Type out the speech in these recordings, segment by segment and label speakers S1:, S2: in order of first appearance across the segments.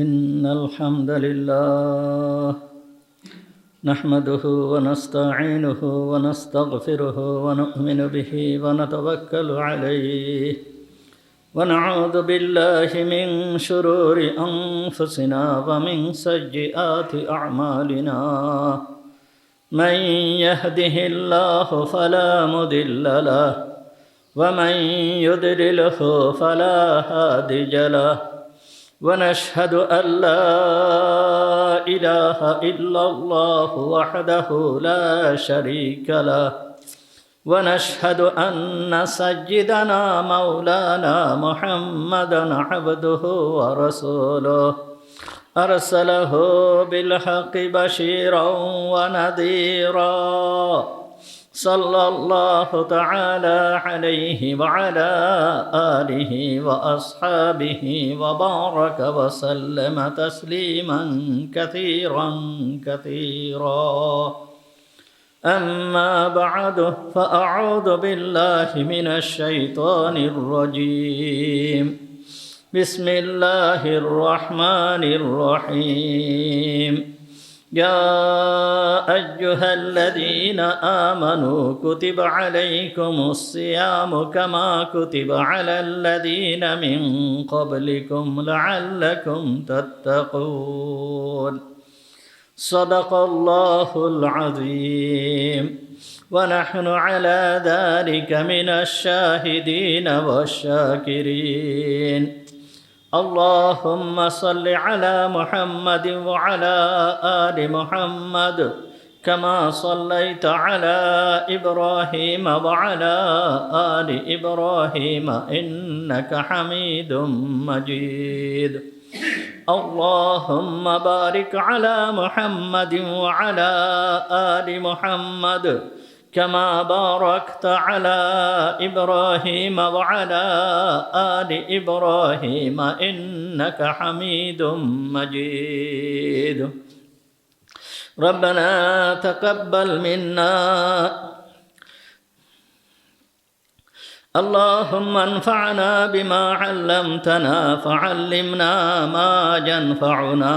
S1: إن الحمد لله نحمده ونستعينه ونستغفره ونؤمن به ونتوكل عليه ونعوذ بالله من شرور أنفسنا ومن سيئات أعمالنا من يهده الله فلا مضل له ومن يضلله فلا هادي له ونشهد أن لا إله إلا الله وحده لا شريك له ونشهد أن سيدنا مولانا محمدا عبده ورسوله أرسله بالحق بشيرا ونذيرا صلى الله تعالى عليه وعلى آله وأصحابه وبارك وسلم تسليما كثيرا كثيرا أما بعد فأعوذ بالله من الشيطان الرجيم بسم الله الرحمن الرحيم يا أيها الذين آمنوا كتب عليكم الصيام كما كتب على الذين من قبلكم لعلكم تتقون صدق الله العظيم ونحن على ذلك من الشاهدين والشاكرين اللهم صل على محمد وعلى آل محمد كما صليت على إبراهيم وعلى آل إبراهيم إنك حميد مجيد اللهم بارك على محمد وعلى آل محمد كما باركت على إبراهيم وعلى آل إبراهيم إنك حميد مجيد ربنا تقبل منا اللهم انفعنا بما علمتنا فعلمنا ما ينفعنا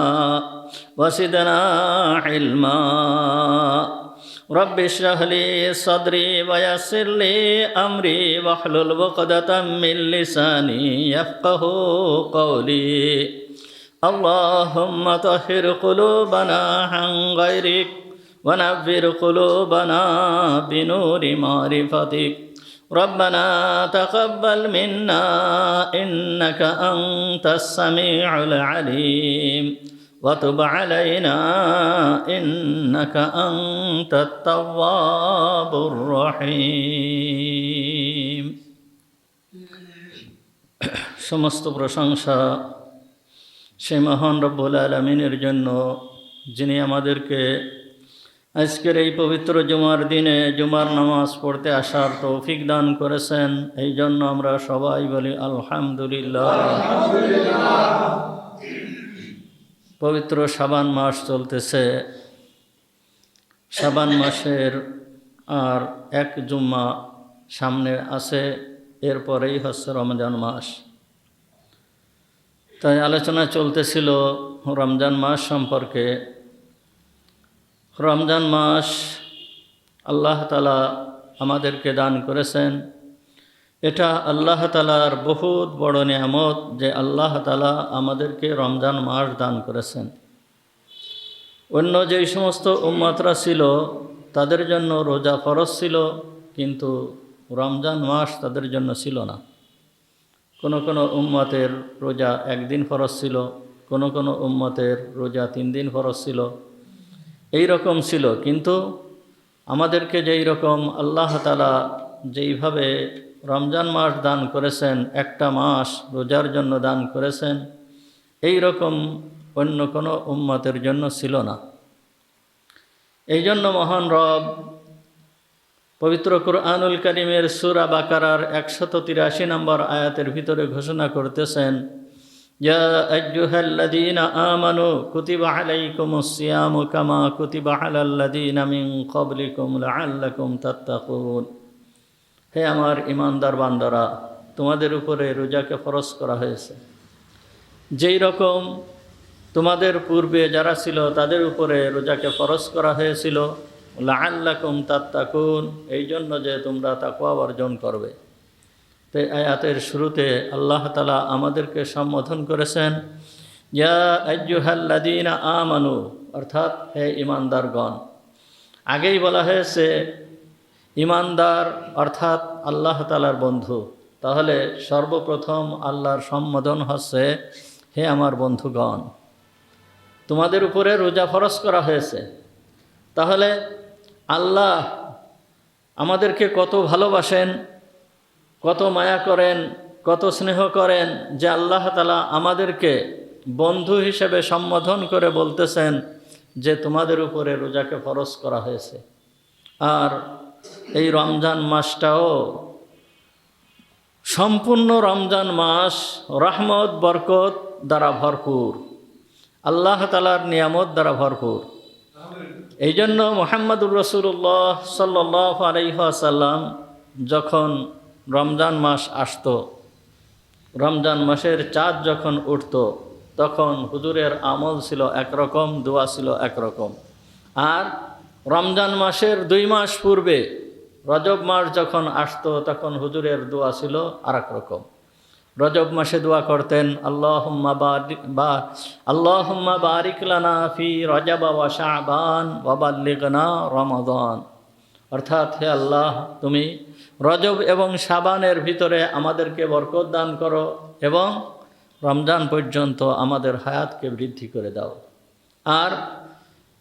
S1: وزدنا علما رب اشرح لي صدري ويسر لي أمري واحلل عقدة من لساني يفقهوا قولي اللهم طهر قلوبنا عن غيرك ونور قلوبنا بنور معرفتك ربنا تقبل منا إنك أنت السميع العليم وتب علينا إنك أنت التواب الرحيم সমস্ত প্রশংসা সেই মহান রব্বুল আলামিনের জন্য যিনি আমাদেরকে আজকের এই পবিত্র জুমার দিনে জুমার নামাজ পড়তে আসার তৌফিক দান করেছেন। এই জন্য আমরা সবাই বলি আলহামদুলিল্লাহ। পবিত্র শাবান মাস চলতেছে। শাবান মাসের আর এক জুম্মা সামনে আছে, এরপরেই হচ্ছে রমজান মাস। তাই আলোচনা চলতেছিল রমজান মাস সম্পর্কে। রমজান মাস আল্লাহ তাআলা আমাদেরকে দান করেছেন। এটা আল্লাহ তাআলার বহুত বড় নিয়ামত যে আল্লাহ তাআলা আমাদেরকে রমজান মাস দান করেছেন। অন্য যেই সমস্ত উম্মতরা ছিল তাদের জন্য রোজা ফরজ ছিল, কিন্তু রমজান মাস তাদের জন্য ছিল না। কোনো কোনো উম্মতের রোজা একদিন ফরজ ছিল, কোনো কোনো উম্মতের রোজা 3 দিন ফরজ ছিল, এই রকম ছিল। কিন্তু আমাদেরকে যেই রকম আল্লাহ তাআলা যেইভাবে রমজান মাস দান করেছেন, একটা মাস রোজার জন্য দান করেছেন, এই রকম অন্য কোনো উম্মতের জন্য ছিল না। এই জন্য মহান রব পবিত্র কুরআনুল কারীমের সূরা বাকারার 183 নম্বর আয়াতের ভিতরে ঘোষণা করতেছেন, ইয়া আইয়ুহাল্লাযীনা আমানু কুতিবা আলাইকুমুস সিয়ামু কামা কুতিবা আলাল্লাযীনা মিন ক্বাবলিকুম লাআল্লাকুম তাত্তাকুন। হে আমার ঈমানদার বান্দারা, তোমাদের উপরে রোজাকে ফরজ করা হয়েছে যেই রকম তোমাদের পূর্বে যারা ছিল তাদের উপরে রোজাকে ফরজ করা হয়েছিল লাআল্লাকুম তাত্তাকুন, এই জন্য যে তোমরা তাকওয়া অর্জন করবে। তো আয়াতের শুরুতে আল্লাহ তাআলা আমাদেরকে সম্বোধন করেছেন ইয়া আইয়ুহাল্লাযীনা আমানু, অর্থাৎ হে ঈমানদারগণ। আগেই বলা হয়েছে ঈমানদার অর্থাৎ আল্লাহ তাআলার বন্ধু। তাহলে সর্বপ্রথম আল্লাহর সম্বোধন হচ্ছে হে আমার বন্ধুগণ, তোমাদের উপরে রোজা ফরজ করা হয়েছে। তাহলে আল্লাহ আমাদেরকে কত ভালোবাসেন, কত মায়া করেন, কত স্নেহ করেন যে আল্লাহ তাআলা আমাদেরকে বন্ধু হিসেবে সম্বোধন করে বলতেছেন যে তোমাদের উপরে রোজাকে ফরজ করা হয়েছে। আর এই রমজান মাসটাও সম্পূর্ণ রমজান মাস রহমত বরকত দ্বারা ভরপুর, আল্লাহ তাআলার নিয়ামত দ্বারা ভরপুর। এই জন্য মুহাম্মদুর রাসূলুল্লাহ সাল্লাল্লাহু আলাইহি ওয়াসাল্লাম যখন রমজান মাস আসত, রমজান মাসের চাঁদ যখন উঠত, তখন হুজুরের আমল ছিল একরকম, দোয়া ছিল একরকম। আর রমজান মাসের 2 মাস পূর্বে রজব মাস যখন আসতো, তখন হুজুরের দোয়া ছিল আর এক রকম। রজব মাসে দোয়া করতেন আল্লাহুম্মা বারিক লানা ফি রজব ওয়া শাবান ওয়া বাল্লিগনা রমাদান, অর্থাৎ হে আল্লাহ তুমি রজব এবং শাবানের ভিতরে আমাদেরকে বরকত দান করো এবং রমজান পর্যন্ত আমাদের হায়াতকে বৃদ্ধি করে দাও। আর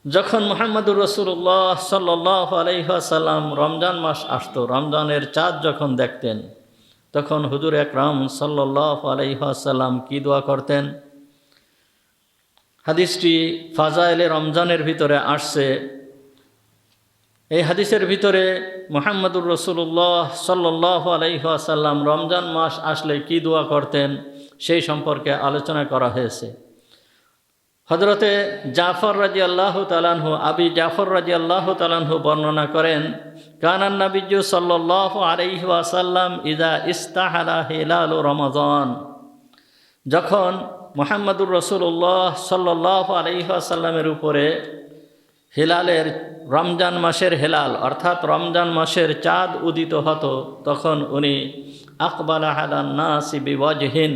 S1: যখন মুহাম্মদুর রাসূলুল্লাহ সাল্লাল্লাহু আলাইহি ওয়াসাল্লাম রমজান মাস আসতো, রমজানের চাঁদ যখন দেখতেন, তখন হুজুর আকরাম সাল্লাল্লাহু আলাইহি ওয়াসাল্লাম কি দোয়া করতেন? হাদিসটি ফাজাইলে রমজানের ভিতরে আসছে। এই হাদিসের ভিতরে মুহাম্মদুর রাসূলুল্লাহ সাল্লাল্লাহু আলাইহি ওয়াসাল্লাম রমজান মাস আসলে কি দোয়া করতেন সেই সম্পর্কে আলোচনা করা হয়েছে। হযরতে জাফর রাদিয়াল্লাহু তাআলা আনহু, আবি জাফর রাদিয়াল্লাহু তাআলা আনহু বর্ণনা করেন, কানান নবিয়্যু সাল্লাল্লাহু আলাইহি ওয়াসাল্লাম ইযা ইস্তাহালা হিলালু রমাদান, যখন মুহাম্মদুর রাসূলুল্লাহ সাল্লাল্লাহু আলাইহি ওয়াসাল্লামের উপরে হিলালের রমজান মাসের হেলাল অর্থাৎ রমজান মাসের চাঁদ উদিত হতো, তখন উনি আকবালা আলান নাসি বিওয়াজহিন,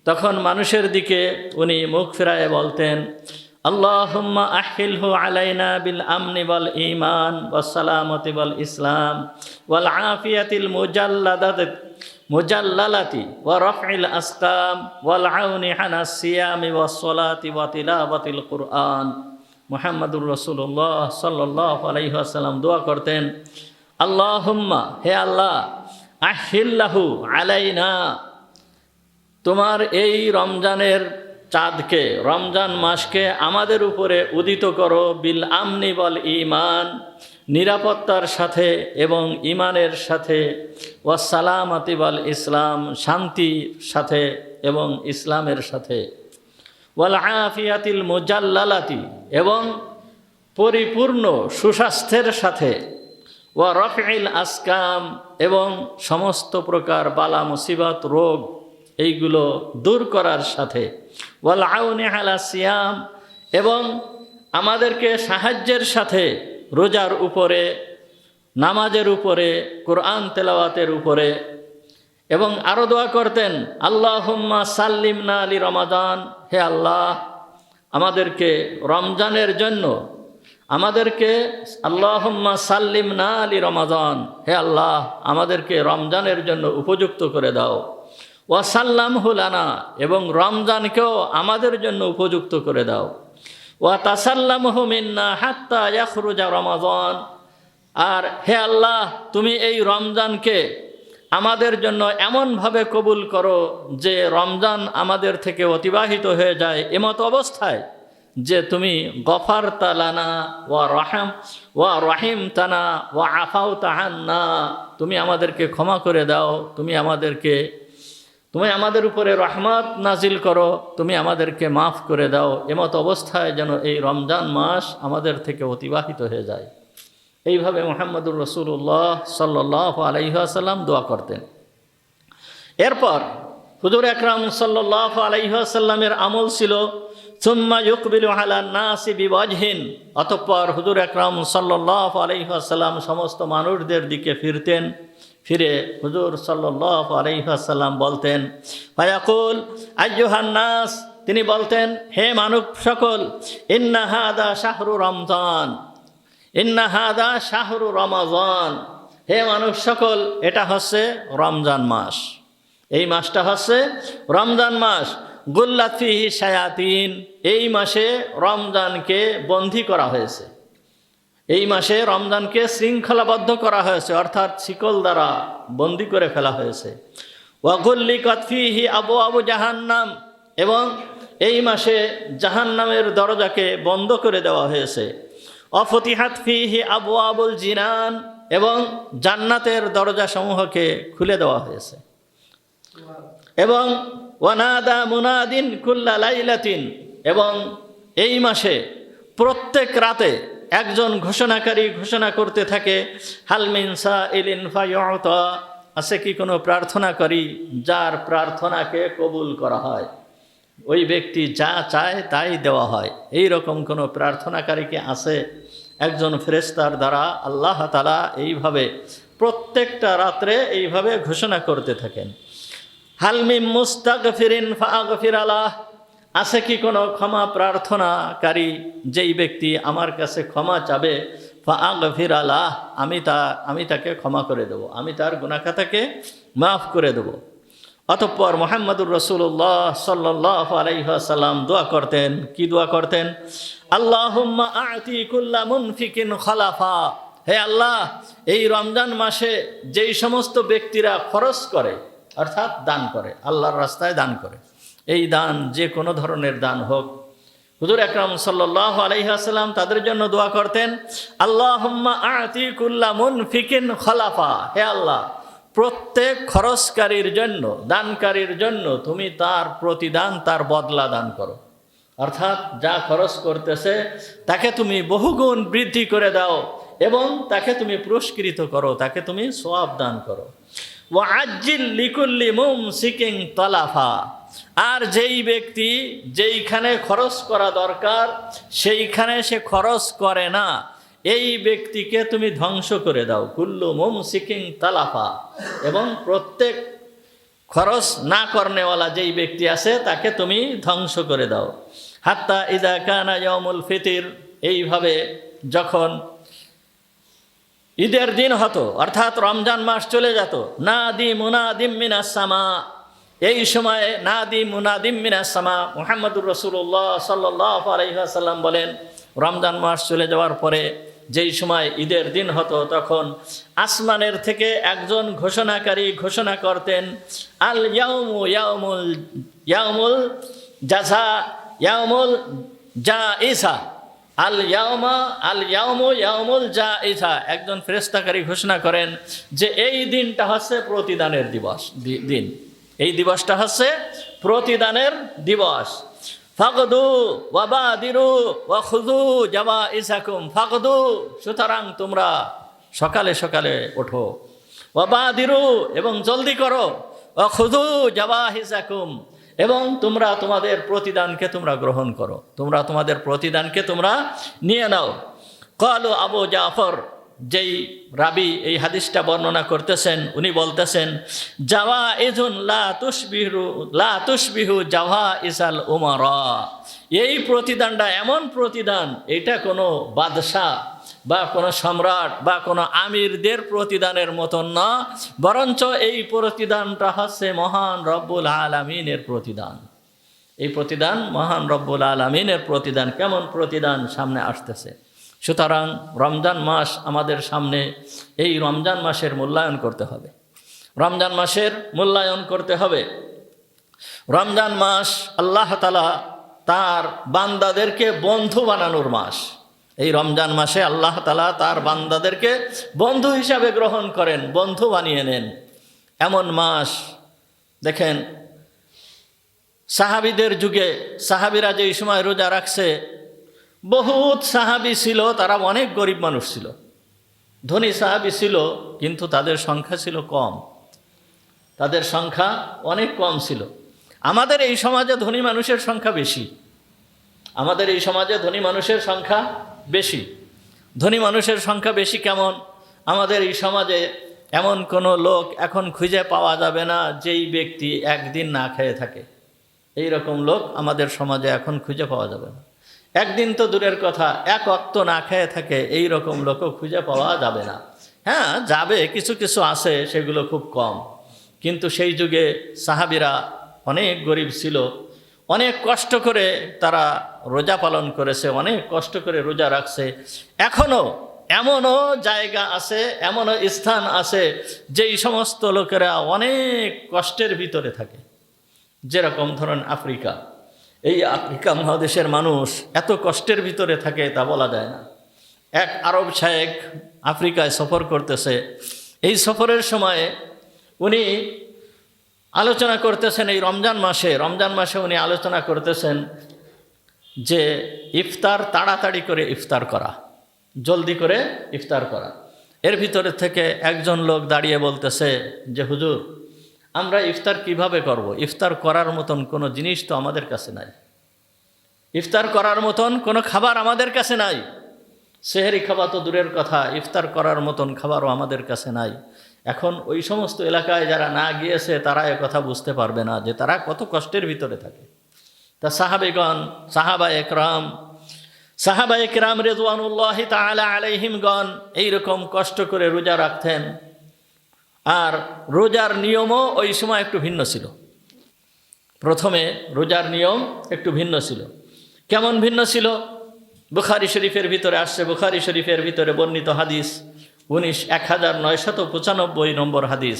S1: তখন মানুষের দিকে উনি মুখ ফিরায়ে বলতেন আল্লাহুম্মা আহিলহু আলাইনা বিল আমনি ওয়াল ঈমান ওয়াস সালামতি ওয়াল ইসলাম ওয়াল আফিয়াতিল মুজাল্লালাতি ওয়া রাফইল আসকাম ওয়াল আউনি আলাস সিয়ামি ওয়াস সালাতি ওয়া তিলাওয়াতিল কুরআন। মুহাম্মদুর রাসূলুল্লাহ সাল্লাল্লাহু আলাইহি ওয়াসাল্লাম দোয়া করতেন আল্লাহুম্মা, হে আল্লাহ, আহিল্লাহু আলাইনা, তোমার এই রমজানের চাঁদকে, রমজান মাসকে আমাদের উপরে উদিত করো বিল আমনি ওয়াল ঈমান, নিরাপত্তার সাথে এবং ঈমানের সাথে, ওয়াস সালামাতি ওয়াল ইসলাম, শান্তির সাথে এবং ইসলামের সাথে, ওয়াল আফিয়াতিল মুজাল্লালাতি, এবং পরিপূর্ণ সুস্বাস্থ্যের সাথে, ওয়া রাফইল আসকাম, এবং সমস্ত প্রকার বালা মুসিবত রোগ এইগুলো দূর করার সাথে, ওয়াল আউনি আলা সিয়াম, এবং আমাদেরকে সাহায্যের সাথে রোজার উপরে, নামাজের উপরে, কোরআন তেলাওয়াতের উপরে। এবং আরও দোয়া করতেন আল্লাহুম্মা সাল্লিমনা লি রমাদান, হে আল্লাহ আমাদেরকে রমজানের জন্য, আমাদেরকে আল্লাহুম্মা সাল্লিমনা লি রমাদান, হে আল্লাহ আমাদেরকে রমজানের জন্য উপযুক্ত করে দাও, ওয়া সাল্লামহু লানা, এবং রমজানকেও আমাদের জন্য উপযুক্ত করে দাও, ওয়া তাসাল্লামহু মিন্না হাত্তা ইয়াখরুজা রমাদান, আর হে আল্লাহ তুমি এই রমজানকে আমাদের জন্য এমনভাবে কবুল করো যে রমজান আমাদের থেকে অতিবাহিত হয়ে যায় এমত অবস্থায় যে তুমি গফারতা লানা ওয়া রহিমতানা ওয়া আফাউতা আন্না, তুমি আমাদেরকে ক্ষমা করে দাও, তুমি আমাদের উপরে রহমত নাজিল করো, তুমি আমাদেরকে মাফ করে দাও, এমত অবস্থায় যেন এই রমজান মাস আমাদের থেকে অতিবাহিত হয়ে যায়। এইভাবে মুহাম্মদুর রাসূলুল্লাহ সাল্লাল্লাহু আলাইহি ওয়াসাল্লাম দোয়া করতেন। এরপর হুজুর আকরাম সাল্লাল্লাহু আলাইহি ওয়াসাল্লামের আমল ছিল সুম্মা ইউকবিলু আলান নাসি বিওয়াজহিন, অতঃপর হুজুর আকরাম সাল্লাল্লাহু আলাইহি ওয়াসাল্লাম সমস্ত মানুষদের দিকে ফিরতেন। ফিরে হুজুর সাল্লাল্লাহু আলাইহি ওয়াসাল্লাম বলতেন, ফায়াকুল আইয়ুহান নাস, তিনি বলতেন, হে মানব সকল, ইন্না হাদা শাহরু রমজান, ইন্না হাদা শাহরু রমাজান, হে মানুষ সকল, এটা হচ্ছে রমজান মাস। এই মাসটা হচ্ছে রমজান মাস। গুল্লাত ফিহি শায়াতিন, এই মাসে রমজানকে বন্দী করা হয়েছে। এই মাসে রমজানকে শৃঙ্খলাবদ্ধ করা হয়েছে, অর্থাৎ শিকল দ্বারা বন্দী করে ফেলা হয়েছে। ওয়া গুল্লিকাত ফিহি আবওয়াবু জাহান্নাম, এবং এই মাসে জাহান্নামের দরজাকে বন্ধ করে দেওয়া হয়েছে। অফতিহাত ফিহি আবওয়াবুল জিনান, এবং জান্নাতের দরজাসমূহকে খুলে দেওয়া হয়েছে। এবং ওয়ানাদা মুনাদিন কুল্লা লাইলাতিন, এবং এই মাসে প্রত্যেক রাতে একজন ঘোষণাকারী ঘোষণা করতে থাকে, হাল মিন সাইলিন ফায়ুতা, আছে কি কোনো প্রার্থনাকারী যার প্রার্থনাকে কবুল করা হয়, ওই ব্যক্তি যা চায় তাই দেওয়া হয়। এই রকম কোনো প্রার্থনাকারীকে আছে? একজন ফেরেশতার দ্বারা আল্লাহ তাআলা এইভাবে প্রত্যেকটা রাত্রে এইভাবে ঘোষণা করতে থাকেন। হাল মিন মুস্তাগফিরিন ফাগফির আলাহ, আছে কি কোনো ক্ষমা প্রার্থনাকারী, যেই ব্যক্তি আমার কাছে ক্ষমা চাবে, ফাগফির আলাহ, আমি তাকে ক্ষমা করে দেব, আমি তার গুনাহ খাতাকে মাফ করে দেব। অতঃপর মুহাম্মদুর রাসূলুল্লাহ সাল্লাল্লাহু আলাইহি ওয়াসাল্লাম দোয়া করতেন। কি দোয়া করতেন? আল্লাহুম্মা আ'তি কুল্লা মুনফিকিন খলাফা, হে আল্লাহ, এই রমজান মাসে যেই সমস্ত ব্যক্তিরা খরচ করে, অর্থাৎ দান করে, আল্লাহর রাস্তায় দান করে, এই দান যে কোনো ধরনের দান হোক, হুজুর আকরাম সাল্লাল্লাহু আলাইহি ওয়াসাল্লাম তাদের জন্য দোয়া করতেন, আল্লাহুম্মা আ'তি কুল্লা মুনফিকিন খলাফা, হে আল্লাহ, প্রত্যেক খরচকারীর জন্য, দানকারীর জন্য তুমি তার প্রতিদান, তার বদলা দান করো। অর্থাৎ যা খরচ করতেছে তাকে তুমি বহুগুণ বৃদ্ধি করে দাও এবং তাকে তুমি পুরস্কৃত করো, তাকে তুমি সওয়াব দান করো। ওয়া আজ্জিল লিকুল্লি মুমসিকিন তালাফা, আর যেই ব্যক্তি যেইখানে খরচ করা দরকার সেইখানে সে খরচ করে না, এই ব্যক্তিকে তুমি ধ্বংস করে দাও। কুল্লু মুমসিকিন তালাফা, এবং প্রত্যেক খরচ না করনেওয়ালা যেই ব্যক্তি আছে তাকে তুমি ধ্বংস করে দাও। হাত্তা ইদা কানা ইয়াউমুল ফিতর, এইভাবে যখন ঈদের দিন হতো, অর্থাৎ রমজান মাস চলে যেত, নাদি মুনাদিম মিনাস সামা, এই সময়ে নাদি মুনাদিম মিনাস সামা, মুহাম্মদুর রাসূলুল্লাহ সাল্লাল্লাহু আলাইহি ওয়াসাল্লাম বলেন, রমজান মাস চলে যাওয়ার পরে যেই সময় ঈদের দিন হতো, তখন আসমানের থেকে একজন ঘোষণাকারী ঘোষণা করতেন, আল ইয়াউমু ইয়াউমুল ইয়াউমুল জাযা ইয়াউমুল জাইসা, আল ইয়াউমু ইয়াউমুল জাইসা, একজন ফেরেশতাকারী ঘোষণা করেন যে এই দিনটা হচ্ছে প্রতিদানের দিন, এই দিবসটা হচ্ছে প্রতিদানের দিবস। ফাকদু ওয়া বাদিরু ওয়া খুযু জাওয়াইসাকুম, ফাকদু, সুতরাং তোমরা সকালে সকালে ওঠো, ওয়া বাদিরু, এবং জলদি করো, ওয়া খুযু জাওয়াইসাকুম, এবং তোমরা তোমাদের প্রতিদানকে তোমরা গ্রহণ করো, তোমরা তোমাদের প্রতিদানকে তোমরা নিয়ে নাও। ক্বালু আবু জাফর, যেই রাবি এই হাদিসটা বর্ণনা করতেছেন, উনি বলতেছেন, জাওয়াইজুন লা তুশবিহু জাওয়াইজাল উমারা, এই প্রতিদানটা এমন প্রতিদান, এটা কোনো বাদশাহ বা কোনো সম্রাট বা কোনো আমিরদের প্রতিদানের মতন না, বরঞ্চ এই প্রতিদানটা হচ্ছে মহান রব্বুল আলামিনের প্রতিদান। এই প্রতিদান মহান রব্বুল আলামিনের প্রতিদান। কেমন প্রতিদান সামনে আসতেছে। সুতরাং রমজান মাস আমাদের সামনে, এই রমজান মাসের মূল্যায়ন করতে হবে, রমজান মাসের মূল্যায়ন করতে হবে। রমজান মাস আল্লাহ তাআলা তার বান্দাদেরকে বন্ধু বানানোর মাস। এই রমজান মাসে আল্লাহ তাআলা তার বান্দাদেরকে বন্ধু হিসাবে গ্রহণ করেন, বন্ধু বানিয়ে নেন, এমন মাস। দেখেন, সাহাবীদের যুগে সাহাবীরা যেই সময় রোজা রাখছে, বহুত সাহাবী ছিল, তারা অনেক গরিব মানুষ ছিল, ধনী সাহাবী ছিল, কিন্তু তাদের সংখ্যা ছিল কম, তাদের সংখ্যা অনেক কম ছিল। আমাদের এই সমাজে ধনী মানুষের সংখ্যা বেশি, আমাদের এই সমাজে ধনী মানুষের সংখ্যা বেশি। ধনী মানুষের সংখ্যা বেশি কেমন? আমাদের এই সমাজে এমন কোনো লোক এখন খুঁজে পাওয়া যাবে না যেই ব্যক্তি একদিন না খেয়ে থাকে। এই রকম লোক আমাদের সমাজে এখন খুঁজে পাওয়া যাবে না। একদিন তো দূরের কথা, এক ওয়াক্ত না খেয়ে থাকে এই রকম লোকও খুঁজে পাওয়া যাবে না। হ্যাঁ, যাবে, কিছু কিছু আছে, সেগুলো খুব কম। কিন্তু সেই যুগে সাহাবীরা অনেক গরিব ছিল, অনেক কষ্ট করে তারা রোজা পালন করেছে, অনেক কষ্ট করে রোজা রাখছে। এখনও এমনও জায়গা আছে, এমনও স্থান আছে যেই সমস্ত লোকেরা অনেক কষ্টের ভিতরে থাকে। যেরকম ধরুন আফ্রিকা, এই আফ্রিকা মহাদেশের মানুষ এত কষ্টের ভিতরে থাকে তা বলা যায় না। এক আরব শায়েখ আফ্রিকায় সফর করতেছে। এই সফরের সময়ে উনি আলোচনা করতেছেন, এই রমজান মাসে উনি আলোচনা করতেছেন যে ইফতার তাড়াতাড়ি করে ইফতার করা, জলদি করে ইফতার করা। এর ভিতরে থেকে একজন লোক দাঁড়িয়ে বলতেছে যে হুজুর, আমরা ইফতার কিভাবে করব? ইফতার করার মতন কোনো জিনিস তো আমাদের কাছে নাই, ইফতার করার মতন কোনো খাবার আমাদের কাছে নাই। সেহরি খাবার তো দূরের কথা, ইফতার করার মতন খাবারও আমাদের কাছে নাই। এখন ওই সমস্ত এলাকায় যারা না গিয়েছে তারা কথা বুঝতে পারবে না যে তারা কত কষ্টের ভিতরে থাকে। তা সাহাবায়ে কেরাম রিদওয়ানুল্লাহি তাআলা আলাইহিমগণ এইরকম কষ্ট করে রোজা রাখতেন। আর রোজার নিয়মও ওই সময় একটু ভিন্ন ছিল। প্রথমে রোজার নিয়ম একটু ভিন্ন ছিল। কেমন ভিন্ন ছিল? বুখারী শরীফের ভিতরে আসছে, বুখারী শরীফের ভিতরে বর্ণিত হাদিস 1995 নম্বর হাদিস।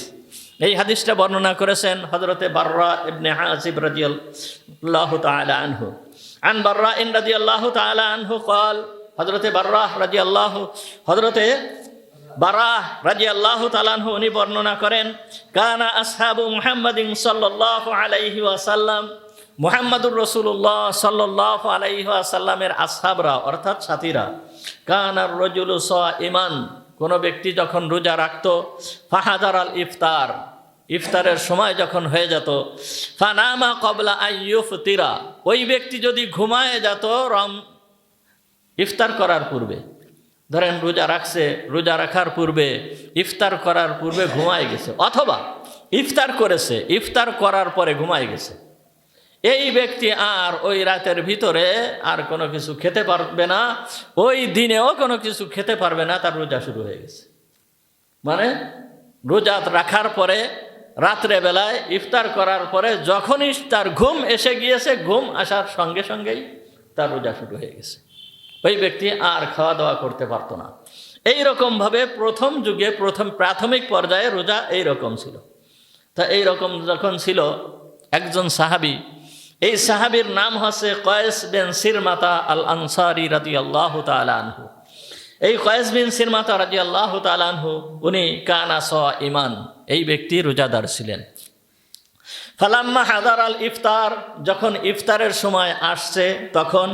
S1: এই হাদিসটা বর্ণনা করেছেন হযরতে বাররা ইবনে হাসিব রাদিয়াল্লাহু তাআলা আনহু। আন বাররা রাদিয়াল্লাহু তাআলা আনহু قال, হযরতে বাররা রাদিয়াল্লাহু তাআলা আনহু উনি বর্ণনা করেন, কানা আসহাবু মুহাম্মাদিন সাল্লাল্লাহু আলাইহি ওয়াসাল্লাম, মুহাম্মাদুর রাসূলুল্লাহ সাল্লাল্লাহু আলাইহি ওয়াসাল্লামের আসহাবরা অর্থাৎ সাথীরা, কানার রাজুলু সাইমান, কোনো ব্যক্তি যখন রোজা রাখত, ফাহাদারাল ইফতার, ইফতারের সময় যখন হয়ে যেত, ফানামা ক্বাবলা আইয়ুফতিরা, ওই ব্যক্তি যদি ঘুমায় যেত ইফতার করার পূর্বে, ধরেন রোজা রাখছে, রোজা রাখার পূর্বে ইফতার করার পূর্বে ঘুমায় গেছে, অথবা ইফতার করেছে, ইফতার করার পরে ঘুমায় গেছে, এই ব্যক্তি আর ওই রাতের ভিতরে আর কোনো কিছু খেতে পারবে না, ওই দিনেও কোনো কিছু খেতে পারবে না, তার রোজা শুরু হয়ে গেছে। মানে রোজা রাখার পরে রাত্রে বেলায় ইফতার করার পরে যখনই তার ঘুম এসে গিয়েছে, ঘুম আসার সঙ্গে সঙ্গেই তার রোজা শুরু হয়ে গেছে। ওই ব্যক্তি আর খাওয়া দাওয়া করতে পারত না। এই রকমভাবে প্রথম যুগে প্রাথমিক পর্যায়ে রোজা এই রকম ছিল। তা এই রকম যখন ছিল, একজন সাহাবী, এই সাহাবীর নাম হচ্ছে কয়েস বিন সিরমাতা আল আনসারী রাদিয়াল্লাহু তাআলা আনহু। এই কয়েস বিন সিরমাতা রাদিয়াল্লাহু তাআলা আনহু উনি কানা সাইমান, এই ব্যক্তি রোজাদার ছিলেন। ফালাম্মা হাদার আল ইফতার, যখন ইফতারের সময় আসছে তখন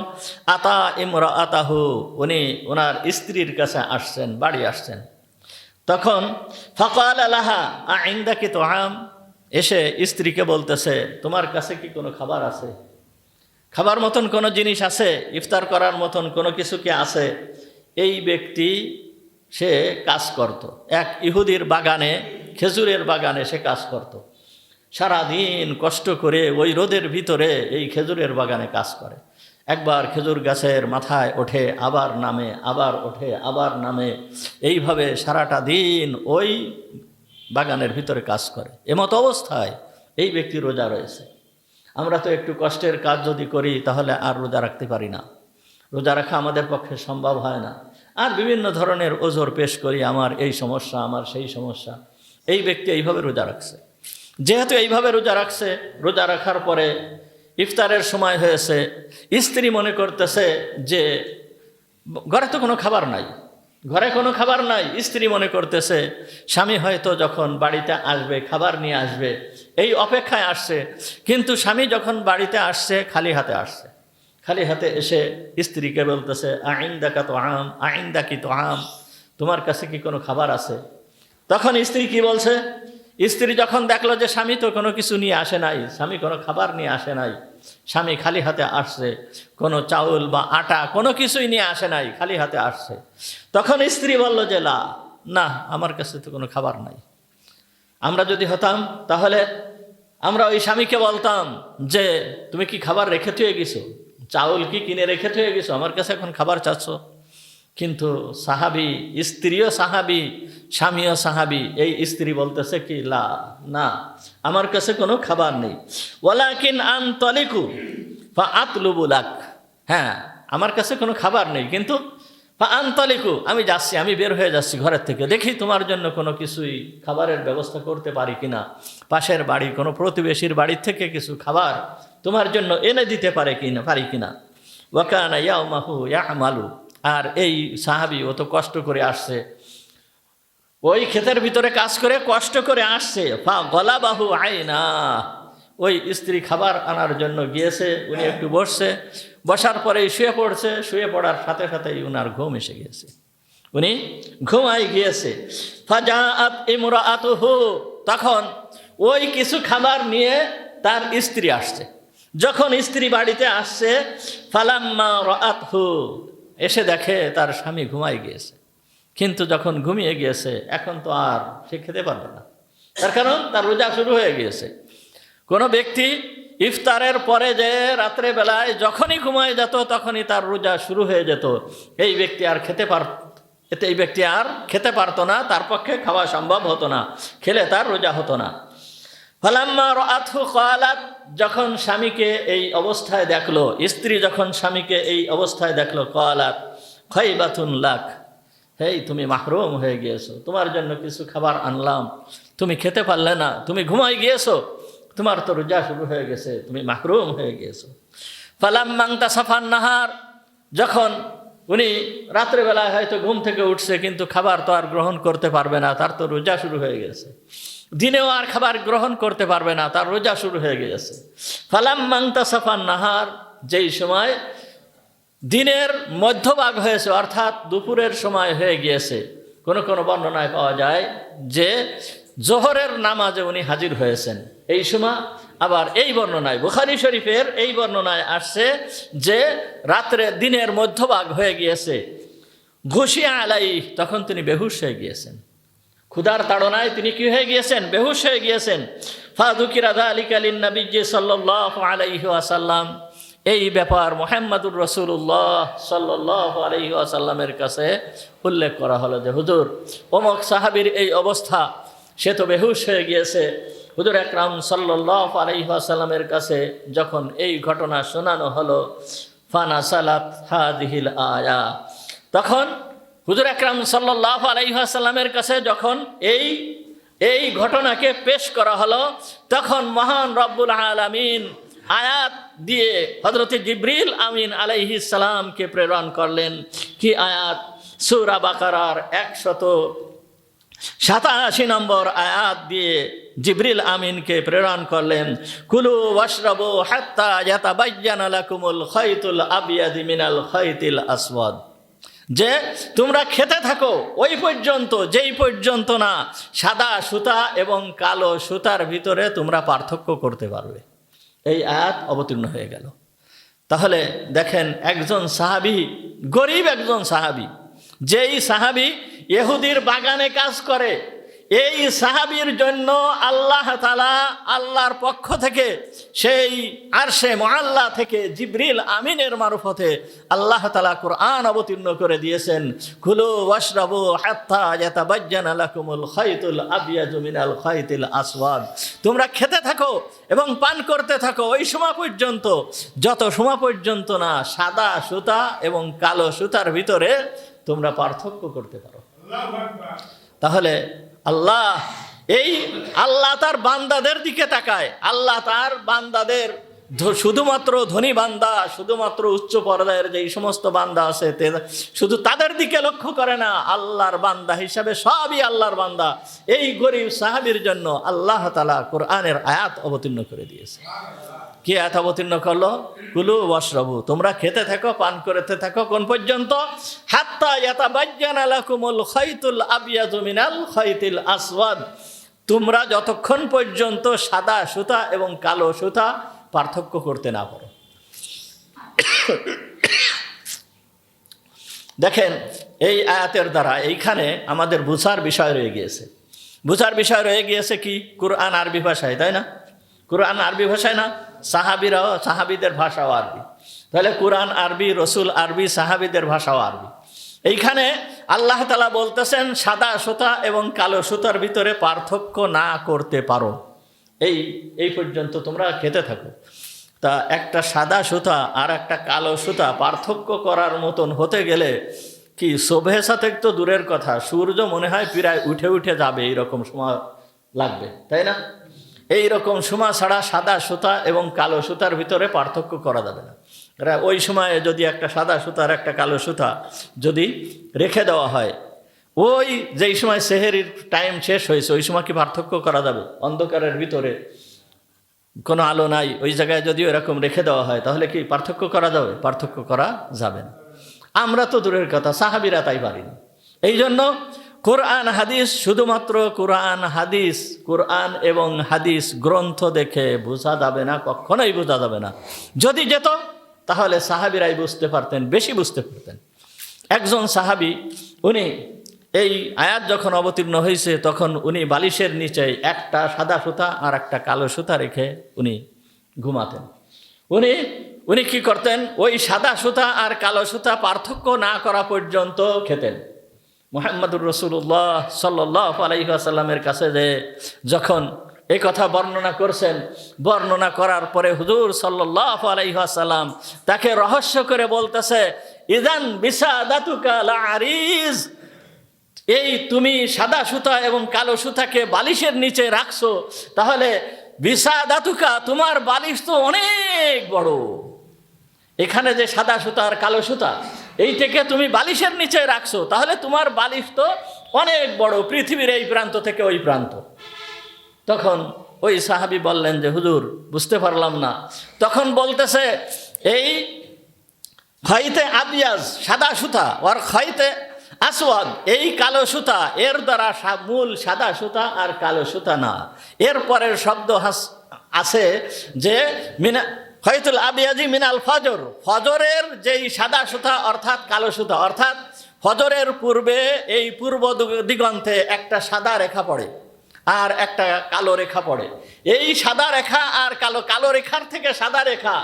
S1: আতা ইমরাআতাহু, উনি ওনার স্ত্রীর কাছে আসছেন, বাড়ি আসছেন। তখন ফাকালা লাহা আইনদাকি তুআম, এসে স্ত্রীকে বলতেছে তোমার কাছে কি কোনো খাবার আছে, খাবার মতন কোনো জিনিস আছে, ইফতার করার মতন কোনো কিছু কি আছে? এই ব্যক্তি সে কাজ করত, এক ইহুদির বাগানে, খেজুরের বাগানে সে কাজ করত। সারাদিন কষ্ট করে ওই রোদের ভিতরে এই খেজুরের বাগানে কাজ করে। একবার খেজুর গাছের মাথায় ওঠে, আবার নামে, আবার ওঠে, আবার নামে, এইভাবে সারাটা দিন ওই বাগানের ভিতরে কাজ করে। এমতো অবস্থায় এই ব্যক্তি রোজা রয়েছে। আমরা তো একটু কষ্টের কাজ যদি করি তাহলে আর রোজা রাখতে পারি না, রোজা রাখা আমাদের পক্ষে সম্ভব হয় না, আর বিভিন্ন ধরনের ওজর পেশ করি, আমার এই সমস্যা, আমার সেই সমস্যা। এই ব্যক্তি এইভাবে রোজা রাখছে। যেহেতু এইভাবে রোজা রাখছে, রোজা রাখার পরে ইফতারের সময় হয়েছে, স্ত্রী মনে করতেছে যে ঘরে তো কোনো খাবার নাই, ঘরে কোনো খাবার নাই। স্ত্রী মনে করতেছে স্বামী হয়তো যখন বাড়িতে আসবে খাবার নিয়ে আসবে, এই অপেক্ষায় আসছে। কিন্তু স্বামী যখন বাড়িতে আসছে খালি হাতে আসছে, খালি হাতে এসে স্ত্রীকে বলতেছে আইনদাকা তো আম, আইনদাকি তো আম, তোমার কাছে কি কোনো খাবার আছে? তখন স্ত্রী কি বলছে? স্ত্রী যখন দেখলো যে স্বামী তো কোনো কিছু নিয়ে আসে নাই, স্বামী কোনো খাবার নিয়ে আসে নাই, স্বামী খালি হাতে আসছে, কোনো চাউল বা আটা কোনো কিছুই নিয়ে আসে নাই, খালি হাতে আসছে। তখন স্ত্রী বলল যে না, আমার কাছে তো কোনো খাবার নাই। আমরা যদি হতাম তাহলে আমরা ওই স্বামীকে বলতাম যে তুমি কি খাবার রেখে থুয়ে গেছো, চাউল কি কিনে রেখে থুয়ে গেছো, আমার কাছে এখন খাবার চাচ্ছ। কিন্তু সাহাবি, স্ত্রীও সাহাবি, স্বামীও সাহাবি, এই স্ত্রী বলতেছে কি না, আমার কাছে কোনো খাবার নেই। ওয়ালাকিন আনতালিকু ফাআতলুবু লাক, হ্যাঁ আমার কাছে কোনো খাবার নেই, কিন্তু আনতালিকু আমি যাচ্ছি, আমি বের হয়ে যাচ্ছি ঘরের থেকে, দেখি তোমার জন্য কোনো কিছুই খাবারের ব্যবস্থা করতে পারি কিনা, পাশের বাড়ি কোনো প্রতিবেশীর বাড়ির থেকে কিছু খাবার তোমার জন্য এনে দিতে পারি কিনা। ওয়াকানা ইয়াউমাহু ইয়ামালু, আর এই সাহাবি ও তো কষ্ট করে আসছে, ওই ক্ষেতের ভিতরে কাজ করে কষ্ট করে আসছে। গলাবাহু আইনা, ওই স্ত্রী খাবার আনার জন্য গিয়েছে, উনি একটু বসার পরেই শুয়ে পড়ছে, শুয়ে পড়ার সাথে সাথেই উনার ঘুম এসে গিয়েছে, উনি ঘুমাই গিয়েছে। ফাজাআত ইমরাআতুহু, তখন ওই কিছু খাবার নিয়ে তার স্ত্রী আসছে। যখন স্ত্রী বাড়িতে আসছে, ফালাম্মা রাআতহু, এসে দেখে তার স্বামী ঘুমাই গিয়েছে। কিন্তু যখন ঘুমিয়ে গিয়েছে এখন তো আর সে খেতে পারবে না, তার কারণ তার রোজা শুরু হয়ে গিয়েছে। কোনো ব্যক্তি ইফতারের পরে যে রাত্রে বেলায় যখনই ঘুমায় যেত তখনই তার রোজা শুরু হয়ে যেত, এই ব্যক্তি আর খেতে পারতো না, তার পক্ষে খাওয়া সম্ভব হতো না, খেলে তার রোজা হতো না। ফালাম্মা রাআতহু ক্বালাত, যখন স্বামীকে এই অবস্থায় দেখলো, স্ত্রী যখন স্বামীকে এই অবস্থায় দেখলো, ক্বালাত খাইবাতুন লাক, হেই তুমি মাহরুম হয়ে গিয়েছো, তোমার জন্য কিছু খাবার আনলাম, তুমি খেতে পারলে না, তুমি ঘুমাই গিয়েছো, তোমার তো রোজা শুরু হয়ে গেছে, তুমি মাহরুম হয়ে গিয়েছো। ফালাম্মা ইনতাসাফান নাহার, যখন উনি রাত্রেবেলায় হয়তো ঘুম থেকে উঠছে কিন্তু খাবার তো আর গ্রহণ করতে পারবে না, তার তো রোজা শুরু হয়ে গেছে, দিনেও আর খাবার গ্রহণ করতে পারবে না, তার রোজা শুরু হয়ে গিয়েছে। ফালাম্মা ইনতাসাফান নাহার, যেই সময় দিনের মধ্যভাগ হয়েছে, অর্থাৎ দুপুরের সময় হয়ে গিয়েছে, কোনো কোনো বর্ণনায় পাওয়া যায় যে জোহরের নামাজে উনি হাজির হয়েছেন এই সময়। আবার এই বর্ণনায়, বুখারী শরীফের এই বর্ণনায় আসছে যে দিনের মধ্যভাগ হয়ে গিয়েছে, ঘুষিয়া আলাই, তখন তিনি বেহুশ হয়ে গিয়েছেন, ক্ষুধার তাড়নায় তিনি কি হয়ে গিয়েছেন, বেহুশ হয়ে গিয়েছেন। ফাযুকিরা যালিকা লিন-নবী সাল্লাল্লাহু আলাইহি ওয়াসাল্লাম, এই ব্যাপার মুহাম্মদুর রাসূলুল্লাহ সাল্লাল্লাহু আলাইহি ওয়াসাল্লামের কাছে উল্লেখ করা হলো যে হুজুর অমুক সাহাবীর এই অবস্থা, সে তো বেহুশ হয়ে গিয়েছে। হুজুর আকরাম সাল্লাল্লাহু আলাইহি ওয়াসাল্লামের কাছে যখন এই ঘটনা শোনানো হলো, ফানাসালাত হাযিহিল আয়া, তখন হুজুর আকরাম সাল্লাল্লাহু আলাইহি ওয়াসাল্লামের কাছে যখন এই ঘটনাকে পেশ করা হলো, তখন মহান রব্বুল আলামিন আয়াত দিয়ে হযরত জিবরিল আমিন আলাইহিস সালামকে প্রেরণ করলেন। কি আয়াত? সূরা বাকারার 187 নম্বর আয়াত দিয়ে জিবরিল আমিনকে প্রেরণ করলেন, কুলু ওয়াশরাবু হাত্তা ইয়াতাবায়্যানা লাকুমুল খায়তুল আবয়াদ মিনাল খায়তিল আসওয়াদ, যে তোমরা খেতে থাকো ওই পর্যন্ত, যেই পর্যন্ত না সাদা সুতা এবং কালো সুতার ভিতরে তোমরা পার্থক্য করতে পারবে। এই আয়াত অবতীর্ণ হয়ে গেল। তাহলে দেখেন, একজন সাহাবী, গরিব একজন সাহাবী, যেই সাহাবী ইহুদির বাগানে কাজ করে, এই সাহাবীর জন্য আল্লাহ তাআলা আল্লাহর পক্ষ থেকে সেই আরশে মুআল্লা থেকে জিবরিল আমিনের মারফতে আল্লাহ তাআলা কুরআন অবতীর্ণ করে দিয়েছেন, কুলু ওয়াশরাবু হাত্তা ইয়াতাবায়্যানা লাকুমুল খায়তুল আবয়াদু মিনাল খায়তিল আসওয়াদ, তোমরা খেতে থাকো এবং পান করতে থাকো ওই সময় পর্যন্ত, যত সময় পর্যন্ত না সাদা সুতা এবং কালো সুতার ভিতরে তোমরা পার্থক্য করতে পারো। তাহলে আল্লাহ তার বান্দাদের দিকে তাকায়, আল্লাহ তার বান্দাদের, শুধুমাত্র ধনী বান্দা, শুধুমাত্র উচ্চ পর্যায়ের যে সমস্ত বান্দা আছে শুধু তাদের দিকে লক্ষ্য করে না, আল্লাহর বান্দা হিসাবে সবই আল্লাহর বান্দা। এই গরিব সাহাবীর জন্য আল্লাহ তাআলা কোরআনের আয়াত অবতীর্ণ করে দিয়েছে। কি আয়াত অবতীর্ণ করলো? কুলু ওয়াশরাবু, তোমরা খেতে থাকো, পান করতে থাকো, কোন পর্যন্ত? হাত্তা ইয়াতাবায়্যানা লাকুমুল খায়তুল আবয়াদু মিনাল খায়তিল আসওয়াদ, তোমরা যতক্ষণ পর্যন্ত সাদা সুতা এবং কালো সুতা পার্থক্য করতে না পারো। দেখেন, এই আয়াতের দ্বারা এইখানে আমাদের বুঝার বিষয় রয়ে গিয়েছে। বুঝার বিষয় রয়ে গিয়েছে কি? কুরআন আরবি ভাষায়, তাই না? কুরআন আরবি ভাষায় না? সাহাবিদের ভাষাও আরবি। তাহলে কুরআন আরবি, রসুল আরবি, সাহাবিদের ভাষাও আরবি। এইখানে আল্লাহ তাআলা বলতেছেন সাদা সুতা এবং কালো সুতার ভিতরে পার্থক্য না করতে পারো, এই পর্যন্ত তোমরা খেতে থাকো। তা একটা সাদা সুতা আর একটা কালো সুতা পার্থক্য করার মতন হতে গেলে কি শোভে সাথে তো দূরের কথা, সূর্য মনে হয় প্রায় উঠে উঠে যাবে, এইরকম সময় লাগবে, তাই না? এইরকম সময় ছাড়া সাদা সুতা এবং কালো সুতার ভিতরে পার্থক্য করা যাবে না। ওই সময়ে যদি একটা সাদা সুতার একটা কালো সুতা যদি রেখে দেওয়া হয়, ওই যেই সময় সেহেরির টাইম শেষ হয়েছে ওই সময় কি পার্থক্য করা যাবে? অন্ধকারের ভিতরে কোনো আলো নাই, ওই জায়গায় যদি এরকম রেখে দেওয়া হয় তাহলে কি পার্থক্য করা যাবে? পার্থক্য করা যাবে না। আমরা তো দূরের কথা, সাহাবীরা তাই পারিনি। এই জন্য কোরআন হাদিস, শুধুমাত্র কোরআন হাদিস, কোরআন এবং হাদিস গ্রন্থ দেখে বোঝা যাবে না, কখনোই বোঝা যাবে না। যদি যেত তাহলে সাহাবীরাই বুঝতে পারতেন, বেশি বুঝতে পারতেন। একজন সাহাবী, উনি এই আয়াত যখন অবতীর্ণ হয়েছে তখন উনি বালিশের নিচে একটা সাদা সুতা আর একটা কালো সুতা রেখে উনি ঘুমাতেন। উনি কি করতেন? ওই সাদা সুতা আর কালো সুতা পার্থক্য না করা পর্যন্ত খেতেন। মুহাম্মদুর রাসূলুল্লাহ সাল্লাল্লাহু আলাইহি ওয়াসাল্লামের কাছে যে যখন এই কথা বর্ণনা করছেন, বর্ণনা করার পরে হুজুর সাল্লাল্লাহু আলাইহি ওয়াসাল্লাম তাকে রহস্য করে বলতেছে, ইযান বিসাদাতুকা লাআরিজ, এই তুমি সাদা সুতা এবং কালো সুতাকে বালিশের নিচে রাখছো, তাহলে বিসাদাতুকা, তোমার বালিশ তো অনেক বড়। এখানে যে সাদা সুতা আর কালো সুতা এইটাকে তুমি বালিশের নিচে রাখছো, তাহলে তোমার বালিশ তো অনেক বড়, পৃথিবীর এই প্রান্ত থেকে ওই প্রান্ত। তখন ওই সাহাবী বললেন যে হুজুর বুঝতে পারলাম না। তখন বলতেছে, এই খাইতে আবিয়াজ সাদা সুতা আর খাইতে আসওয়াদ এই কালো সুতা, এর দ্বারা মূল সাদা সুতা আর কালো সুতা না। এর পরের শব্দ আছে যে মিনা খাইতুল আবিয়াজি মিনাল ফজর, ফজরের যেই সাদা সুতা অর্থাৎ কালো সুতা, অর্থাৎ ফজরের পূর্বে এই পূর্ব দিগন্তে একটা সাদা রেখা পড়ে আর একটা কালো রেখা পড়ে। এই সাদা রেখা আর কালো রেখার থেকে সাদা রেখা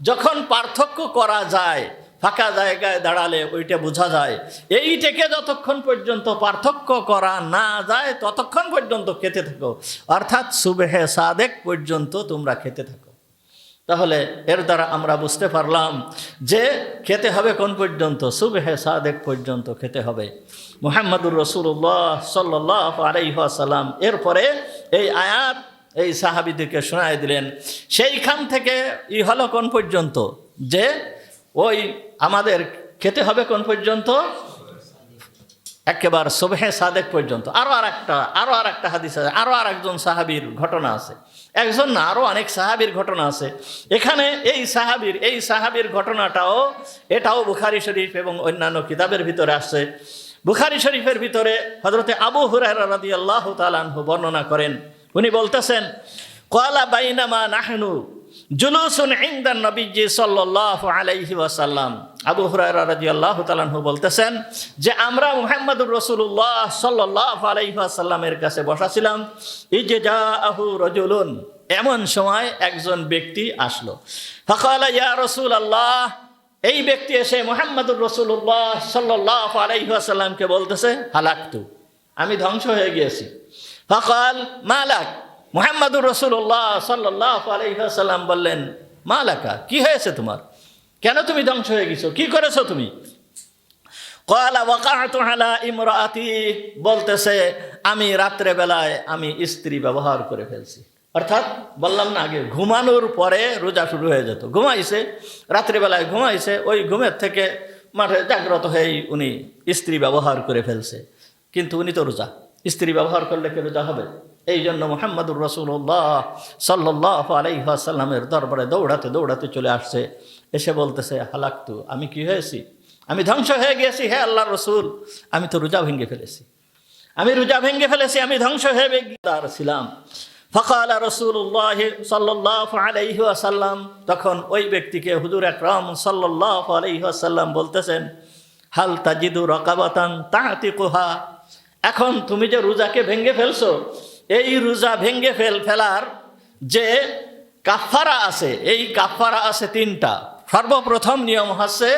S1: যখন পার্থক্য করা যায়, ফাঁকা জায়গায় দাঁড়ালে ওইটা বোঝা যায়। এইটাকে যতক্ষণ পর্যন্ত পার্থক্য করা না যায় ততক্ষণ পর্যন্ত খেতে থাকো, অর্থাৎ সুবহে সাদেক পর্যন্ত তোমরা খেতে থাকো। তাহলে এর দ্বারা আমরা বুঝতে পারলাম যে খেতে হবে কোন পর্যন্ত? সুবহে সাদেক পর্যন্ত খেতে হবে। মুহাম্মদুর রাসূলুল্লাহ সাল্লাল্লাহু আলাইহি ওয়াসাল্লাম এরপরে এই আয়াত এই সাহাবীদেরকে শোনায় দিলেন। সেইখান থেকে হলো কোন পর্যন্ত? যে ওই আমাদের খেতে হবে কোন পর্যন্ত? একেবারে সুবহে সাদেক পর্যন্ত। আরও আর একটা হাদিস আছে, আরও আর একজন সাহাবীর ঘটনা আছে। একজন না, আরও অনেক সাহাবীর ঘটনা আছে। এখানে এই সাহাবীর ঘটনাটাও এটাও বুখারী শরীফ এবং অন্যান্য কিতাবের ভিতরে আসছে। বুখারী শরীফের ভিতরে হযরতে আবু হুরায়রা রাদিয়াল্লাহু তাআলা আনহু বর্ণনা করেন। উনি বলতেছেন, ক্বালা বাইনামা নাহনু জুলুসুন ইনদান নবিয়্যি সাল্লাল্লাহু আলাইহি ওয়াসাল্লাম। আবু হুরায়রা রাদিয়াল্লাহু তাআলা আনহু বলতেছেন যে আমরা মুহাম্মদুর রাসূলুল্লাহ সাল্লাল্লাহু আলাইহি ওয়াসাল্লামের কাছে বসা ছিলাম। ইজজাআহু রাজুলুন, এমন সময় একজন ব্যক্তি আসলো। ফাকালা ইয়া রাসূলুল্লাহ, এই ব্যক্তি এসে মুহাম্মদুর রাসূলুল্লাহ সাল্লাল্লাহু আলাইহি ওয়াসাল্লামকে বলতেছে, হালাকতু, আমি ধ্বংস হয়ে গিয়েছি। ফাকাল মালাক, মুহাম্মদুর রাসূলুল্লাহ সাল্লাল্লাহু আলাইহি ওয়াসাল্লাম বললেন, মালাকা, কি হয়েছে তোমার? কেন তুমি ধ্বংস হয়ে গেছো? কি করেছো তুমি? ক্বালা ওয়াকাআতু আলা ইমরাআতি, বলতেছে আমি রাত্রে বেলায় আমি স্ত্রী ব্যবহার করে ফেলছি। অর্থাৎ বললাম না আগে, ঘুমানোর পরে রোজা শুরু হয়ে যেত। ঘুমাইছে, রাত্রিবেলায় ঘুমাইছে, ওই ঘুমের থেকে মাঠে জাগ্রত হয়েই উনি স্ত্রী ব্যবহার করে ফেলছে। কিন্তু উনি তো রোজা, স্ত্রী ব্যবহার করলে কি রোজা হবে? এই জন্য মুহাম্মদুর রাসূলুল্লাহ সাল্লাল্লাহু আলাইহি ওয়াসাল্লামের দরবারে দৌড়াতে দৌড়াতে চলে আসছে। এসে বলতেছে, হালাকতু, আমি কি হয়েছি? আমি ধ্বংস হয়ে গেছি হে আল্লাহর রাসূল, আমি তো রোজা ভেঙে ফেলেছি, আমি রোজা ভেঙে ফেলেছি, আমি ধ্বংস হয়ে ছিলাম। ফাকাল রাসূলুল্লাহ সাল্লাল্লাহু আলাইহি ওয়াসাল্লাম, তখন ওই ব্যক্তিকে হুজুর আকরাম সাল্লাল্লাহু আলাইহি ওয়াসাল্লাম বলতেছেন, হাল তাজিদু রাকাবাতান তা'তিকুহা, এখন তুমি যে রোজাকে ভেঙে ফেলছো, এই রোজা ভেঙে ফেলার যে কাফারা আছে, এই কাফারা আছে তিনটা। সর্বপ্রথম নিয়ম হচ্ছে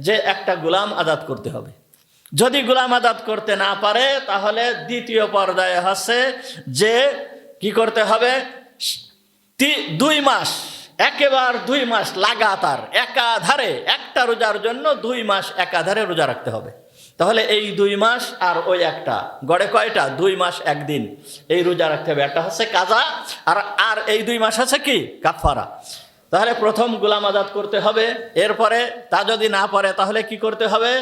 S1: যে একটা গোলাম আজাদ করতে হবে। যদি গোলাম আজাদ করতে না পারে তাহলে দ্বিতীয় পর্যায়ে হচ্ছে যে কি করতে হবে, 2 মাস, একেবারে 2 মাস লাগাতার একাধারে একটা রোজার জন্য 2 মাস একাধারে রোজা রাখতে হবে। তাহলে এই 2 মাস আর ওই একটা গড়ে কয়টা, 2 মাস 1 দিন এই রোজা রাখতে হবে। একটা হচ্ছে কাজা, আর এই 2 মাস আছে কি কাফারা। তাহলে প্রথম গোলাম আজাদ করতে হবে, এরপরে তা যদি না পারে তাহলে কি করতে হবে,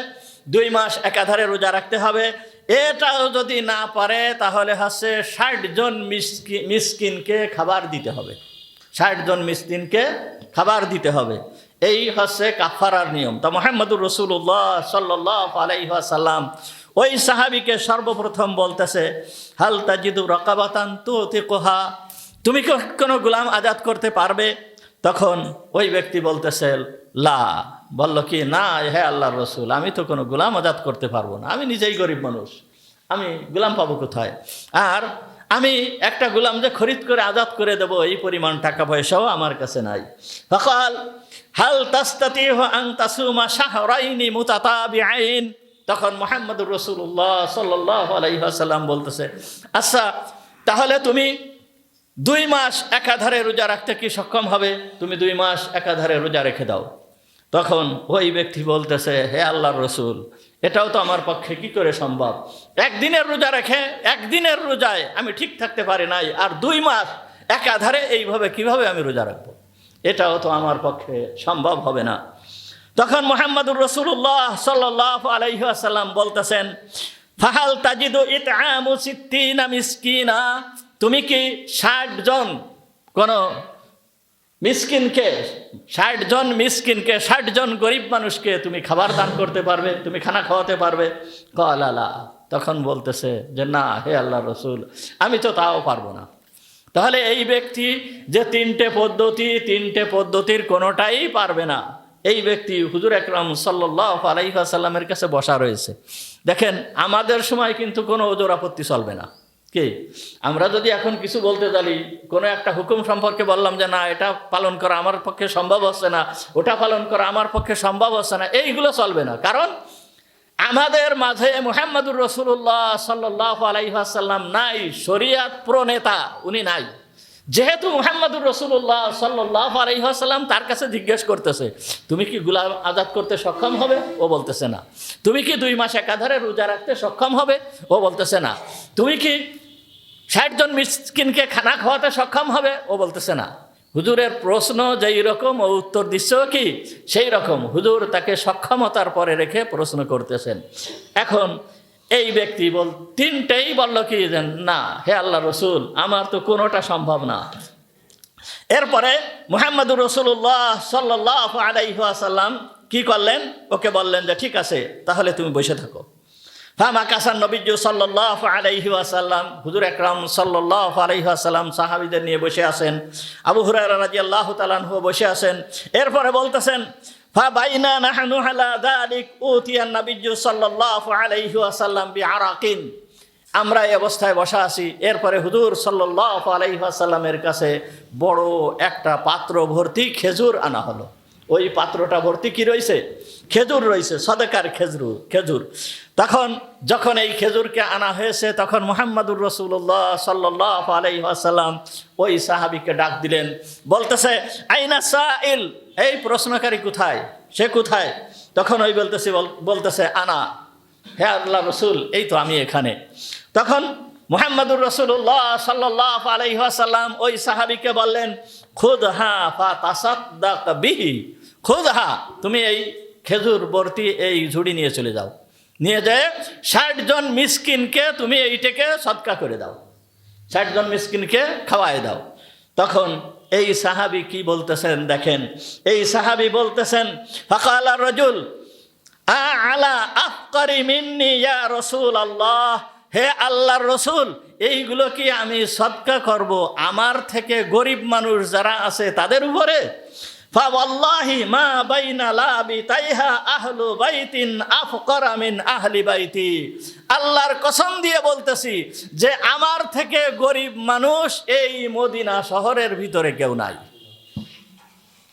S1: 2 মাস একাধারে রোজা রাখতে হবে। এটাও যদি না পারে তাহলে হচ্ছে 60 জন মিসকিনকে খাবার দিতে হবে, 60 জন মিসকিনকে খাবার দিতে হবে। এই হচ্ছে কাফারার নিয়ম। তা মুহাম্মদুর রাসূলুল্লাহ সাল্লাল্লাহু আলাইহি ওয়াসাল্লাম ওই সাহাবীকে সর্বপ্রথম বলতেছে, হাল তাজিদু রাকাবাতান তুতিকুহা, তুমি কি কোনো গোলাম আজাদ করতে পারবে? তখন ওই ব্যক্তি বলতেছে লা, বলল কি না হে আল্লাহর রসুল, আমি তো কোনো গোলাম আজাদ করতে পারবো না, আমি নিজেই গরিব মানুষ, আমি গোলাম পাবো কোথায়, আর আমি একটা গোলাম যে খরিদ করে আজাদ করে দেবো এই পরিমাণ টাকা পয়সাও আমার কাছে নাই। ফাকাল হাল তাস্তাতিউ আন তাসুমা শাহরাইনি মুতাতাবিআইন, তখন মুহাম্মদুর রাসূলুল্লাহ সাল্লাল্লাহু আলাইহি ওয়াসাল্লাম বলতেছে, আচ্ছা তাহলে তুমি 2 মাস একাধারে রোজা রাখতে কি সক্ষম হবে? তুমি 2 মাস একাধারে রোজা রেখে দাও। তখন ওই ব্যক্তি বলতেছে, হে আল্লাহর রসুল, এটাও তো আমার পক্ষে কি করে সম্ভব, একদিনের রোজা রেখে একদিনের রোজায় আমি ঠিক থাকতে পারি নাই, আর 2 মাস একাধারে এইভাবে কিভাবে আমি রোজা রাখবো, এটাও তো আমার পক্ষে সম্ভব হবে না। তখন মুহাম্মদুর রাসূলুল্লাহ সাল্লাল্লাহু আলাইহি ওয়াসাল্লাম বলতেছেন, ফাহাল তাজিদু ইতআমু 60 মিসকিনা, তুমি কি 60 জন কোন মিসকিনকে, 60 জন মিসকিনকে, 60 জন গরিব মানুষকে তুমি খাবার দান করতে পারবে, তুমি খানা খাওয়াতে পারবে? ক্বালা লা, তখন বলতেছে যে না হে আল্লাহর রাসূল, আমি তো তাও পারবো না। তাহলে এই ব্যক্তি যে 3টে পদ্ধতির কোনোটাই পারবে না, এই ব্যক্তি হুজুর আকরাম সাল্লাল্লাহু আলাইহি ওয়াসাল্লামের কাছে বসা রয়েছে। দেখেন আমাদের সময় কিন্তু কোনো ওজর আপত্তি চলবে না। কি আমরা যদি এখন কিছু বলতে যাই, কোনো একটা হুকুম সম্পর্কে বললাম যে না এটা পালন করা আমার পক্ষে সম্ভব হচ্ছে না, ওটা পালন করা আমার পক্ষে সম্ভব হচ্ছে না, এইগুলো চলবে না। কারণ আমাদের মাঝে মুহাম্মদুর রাসূলুল্লাহ সাল্লাল্লাহু আলাইহি ওয়াসাল্লাম নাই, শরীয়ত প্রণেতা উনি নাই। যেহেতু মুহাম্মদুর রাসূলুল্লাহ সাল্লাল্লাহু আলাইহি ওয়াসাল্লাম তার কাছে জিজ্ঞেস করতেছে, তুমি কি গোলাম আজাদ করতে সক্ষম হবে? ও বলতেছে না। তুমি কি 2 মাস একাধারে রোজা রাখতে সক্ষম হবে? ও বলতেছে না। তুমি কি 60 জন মিসকিনকে খানা খাওয়াতে সক্ষম হবে? ও বলতেছে না। হুজুরের প্রশ্ন যেই রকম ও উত্তর দিচ্ছে কি সেই রকম, হুজুর তাকে সক্ষমতার পরে রেখে প্রশ্ন করতেছেন। এখন এই ব্যক্তি 3টেই বলল কি না হে আল্লাহর রাসূল, আমার তো কোনোটা সম্ভব না। এরপরে মুহাম্মদুর রাসূলুল্লাহ সাল্লাল্লাহু আলাইহি ওয়াসাল্লাম কি করলেন, ওকে বললেন যে ঠিক আছে তাহলে তুমি বসে থাকো। ফামাকাসান নবিয়্যু সাল্লাল্লাহু আলাইহি ওয়াসাল্লাম, হুজুর আকরাম সাল্লাল্লাহু আলাইহি ওয়াসাল্লাম সাহাবীদের নিয়ে বসে আছেন, আবু হুরায়রা রাদিয়াল্লাহু তাআলা আনহু বসে আছেন। এরপরে বলতেছেন, ফাবাইনা নাহনু আলা যালিক উতিয়ান নবিয়্যু সাল্লাল্লাহু আলাইহি ওয়াসাল্লাম বিআরাকিন, আমরা এই অবস্থায় বসা আছি। এরপরে হুজুর সাল্লাল্লাহু আলাইহি ওয়াসাল্লামের কাছে বড় একটা পাত্র ভর্তি খেজুর আনা হলো। ওই পাত্রটা ভর্তি কি রয়েছে? খেজুর রয়েছে, সাদাকার খেজুর। তখন যখন এই খেজুরকে আনা হয়েছে তখন মুহাম্মদুর রাসূলুল্লাহ সাল্লাল্লাহু আলাইহি ওয়াসাল্লাম ওই সাহাবীকে ডাক দিলেন, বলতেছে আইনা সাইল, এই প্রশ্নকারী কোথায়, সে কোথায়? তখন ওই বলতেছে আনা, হে আল্লাহর রাসূল এই তো আমি এখানে। তখন মুহাম্মদুর রাসূলুল্লাহ সাল্লাল্লাহু আলাইহি ওয়াসাল্লাম ওই সাহাবীকে বললেন, খুযহা ফাতাসাদদাক বিহি, খুযহা, তুমি এই খেজুর ভর্তি এই ঝুড়ি নিয়ে চলে যাও, নিয়ে যেয়ে 60 জন মিসকিনকে তুমি এইটাকে সদকা করে দাও, 60 জন মিসকিনকে খাওয়ায় দাও। তখন এই সাহাবী কি বলতেছেন দেখেন, এই সাহাবী বলতেছেন, ফাকালা রাজুল আলা আফকারি মিন্নি ইয়া রাসূলুল্লাহ, হে আল্লাহর রাসূল এইগুলো কি আমি সদকা করব আমার থেকে গরিব মানুষ যারা আছে তাদের উপরে? ফাওয়াল্লাহি মা বাইনা লাবিতাইহা আহলু বাইতিন আফকারা মিন আহলি বাইতি। আল্লাহর কসম দিয়ে বলতেছি যে আমার থেকে গরিব মানুষ এই মদিনা শহরের ভিতরে কেউ নাই।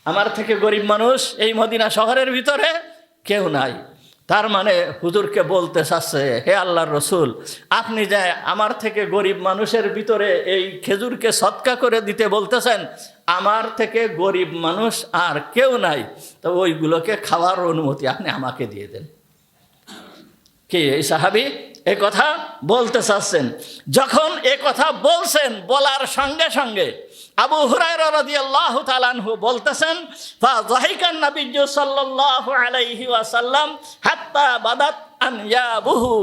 S1: আমার থেকে গরিব মানুষ এই মদিনা শহরের ভিতরে কেউ নাই। তার মানে হুজুরকে বলতে চাচ্ছে, হে আল্লাহর রসুল, আপনি যে আমার থেকে গরিব মানুষের ভিতরে এই খেজুরকে সদকা করে দিতে বলতেছেন, আমার থেকে গরিব মানুষ আর কেউ নাই, তো ওইগুলোকে খাওয়ার অনুমতি আপনি আমাকে দিয়ে দেন। কি এই সাহাবী এ কথা বলতে চাচ্ছেন? যখন এ কথা বলছেন, বলার সঙ্গে সঙ্গে আবু হুরায়রা রাদিয়াল্লাহু তাআলা আনহু বলতেছেন, ফাযাহিকান নাবিয়্যু সাল্লাল্লাহু আলাইহি ওয়াসাল্লাম হাত্তা বাদাত আনয়াবুহু।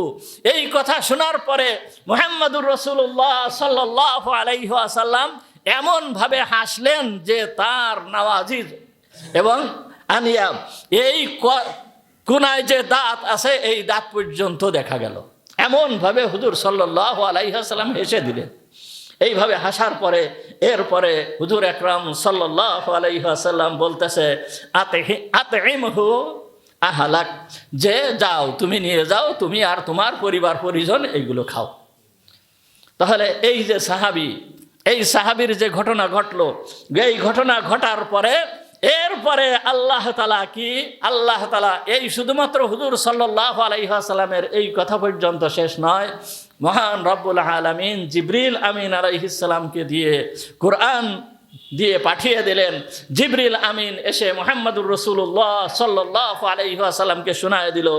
S1: এই কথা শোনার পরে মুহাম্মদুর রাসূলুল্লাহ সাল্লাল্লাহু আলাইহি ওয়াসাল্লাম এমন ভাবে হাসলেন যে তার নাওয়াজির এবং আনিয়াব, এই কোনায় যে দাঁত আছে এই দাঁত পর্যন্ত দেখা গেল। এমন ভাবে হুজুর সাল্লাল্লাহু আলাইহি ওয়াসাল্লাম হেসে দিলেন। এইভাবে হাসার পরে এরপরে হুজুর আকরাম সাল্লাল্লাহু আলাইহি ওয়াসাল্লাম বলতেছে, আতইমহু আহলাক, যে যাও তুমি নিয়ে যাও, তুমি আর তোমার পরিবার পরিজন এইগুলো খাও। তাহলে এই যে সাহাবী, এই সাহাবীর যে ঘটনা ঘটলো, এই ঘটনা ঘটার পরে এরপরে আল্লাহ তাআলা কি, আল্লাহ তাআলা এই শুধুমাত্র হুজুর সাল্লাল্লাহু আলাইহি ওয়াসাল্লামের এই কথা পর্যন্ত শেষ নয়, মহান রব্বুল আলামিন জিবরিল আমিন আলাইহিস সালামকে দিয়ে কোরআন দিয়ে পাঠিয়ে দিলেন। জিবরিল আমিন এসে মুহাম্মদুর রাসূলুল্লাহ সাল্লাল্লাহু আলাইহি ওয়াসাল্লামকে শোনায় দিল,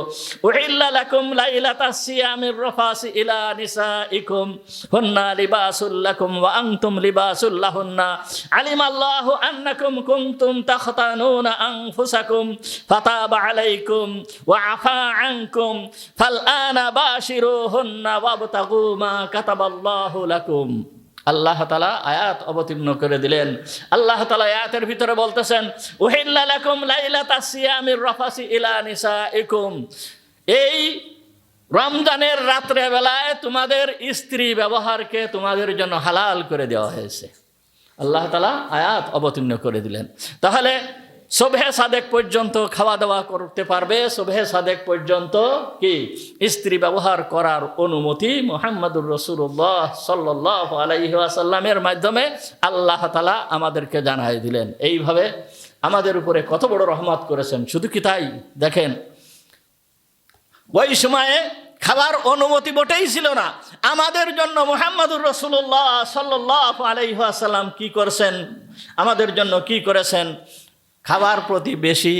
S1: উহিল্লা লাকুম লাইলাতাস সিয়ামির রাফাসি ইলা নিসাইকুম হুন্না লিবাসুল লাকুম ওয়া আনতুম লিবাসুল লাহুন্না আলিমাল্লাহু আন্নাকুম কুনতুম তাখতানুনা আনফুসাকুম ফাতাবা আলাইকুম ওয়া আফা আনকুম ফালআনা বাশিরুহুন্না ওয়াবতাগু মা কাতাবাল্লাহু লাকুম। আল্লাহ তাআলা আয়াত অবতীর্ণ করে দিলেন। আল্লাহ তাআলা আয়াতের ভিতরে বলতেছেন, উহিল্লা লাকুম লাইলাতাস সিয়ামির রাফাসি ইলা নিসাইকুম, এই রমজানের রাত্রে বেলায় তোমাদের স্ত্রী ব্যবহারকে তোমাদের জন্য হালাল করে দেওয়া হয়েছে। আল্লাহ তাআলা আয়াত অবতীর্ণ করে দিলেন। তাহলে সুবহে সাদেক পর্যন্ত খাওয়া দাওয়া করতে পারবে, সুবহে সাদেক পর্যন্ত কি স্ত্রী ব্যবহার করার অনুমতি মুহাম্মদুর রাসূলুল্লাহ সাল্লাল্লাহু আলাইহি ওয়াসাল্লামের মাধ্যমে আল্লাহ তাআলা আমাদেরকে জানাই দিলেন। এইভাবে আমাদের উপরে কত বড় রহমত করেছেন। শুধু কি তাই, দেখেন ওই সময়ে খাবার অনুমতি মোটেই ছিল না। আমাদের জন্য মুহাম্মদুর রাসূলুল্লাহ সাল্লাল্লাহু আলাইহি ওয়াসাল্লাম কি করেছেন, আমাদের জন্য কি করেছেন, খাবার প্রতি বেশি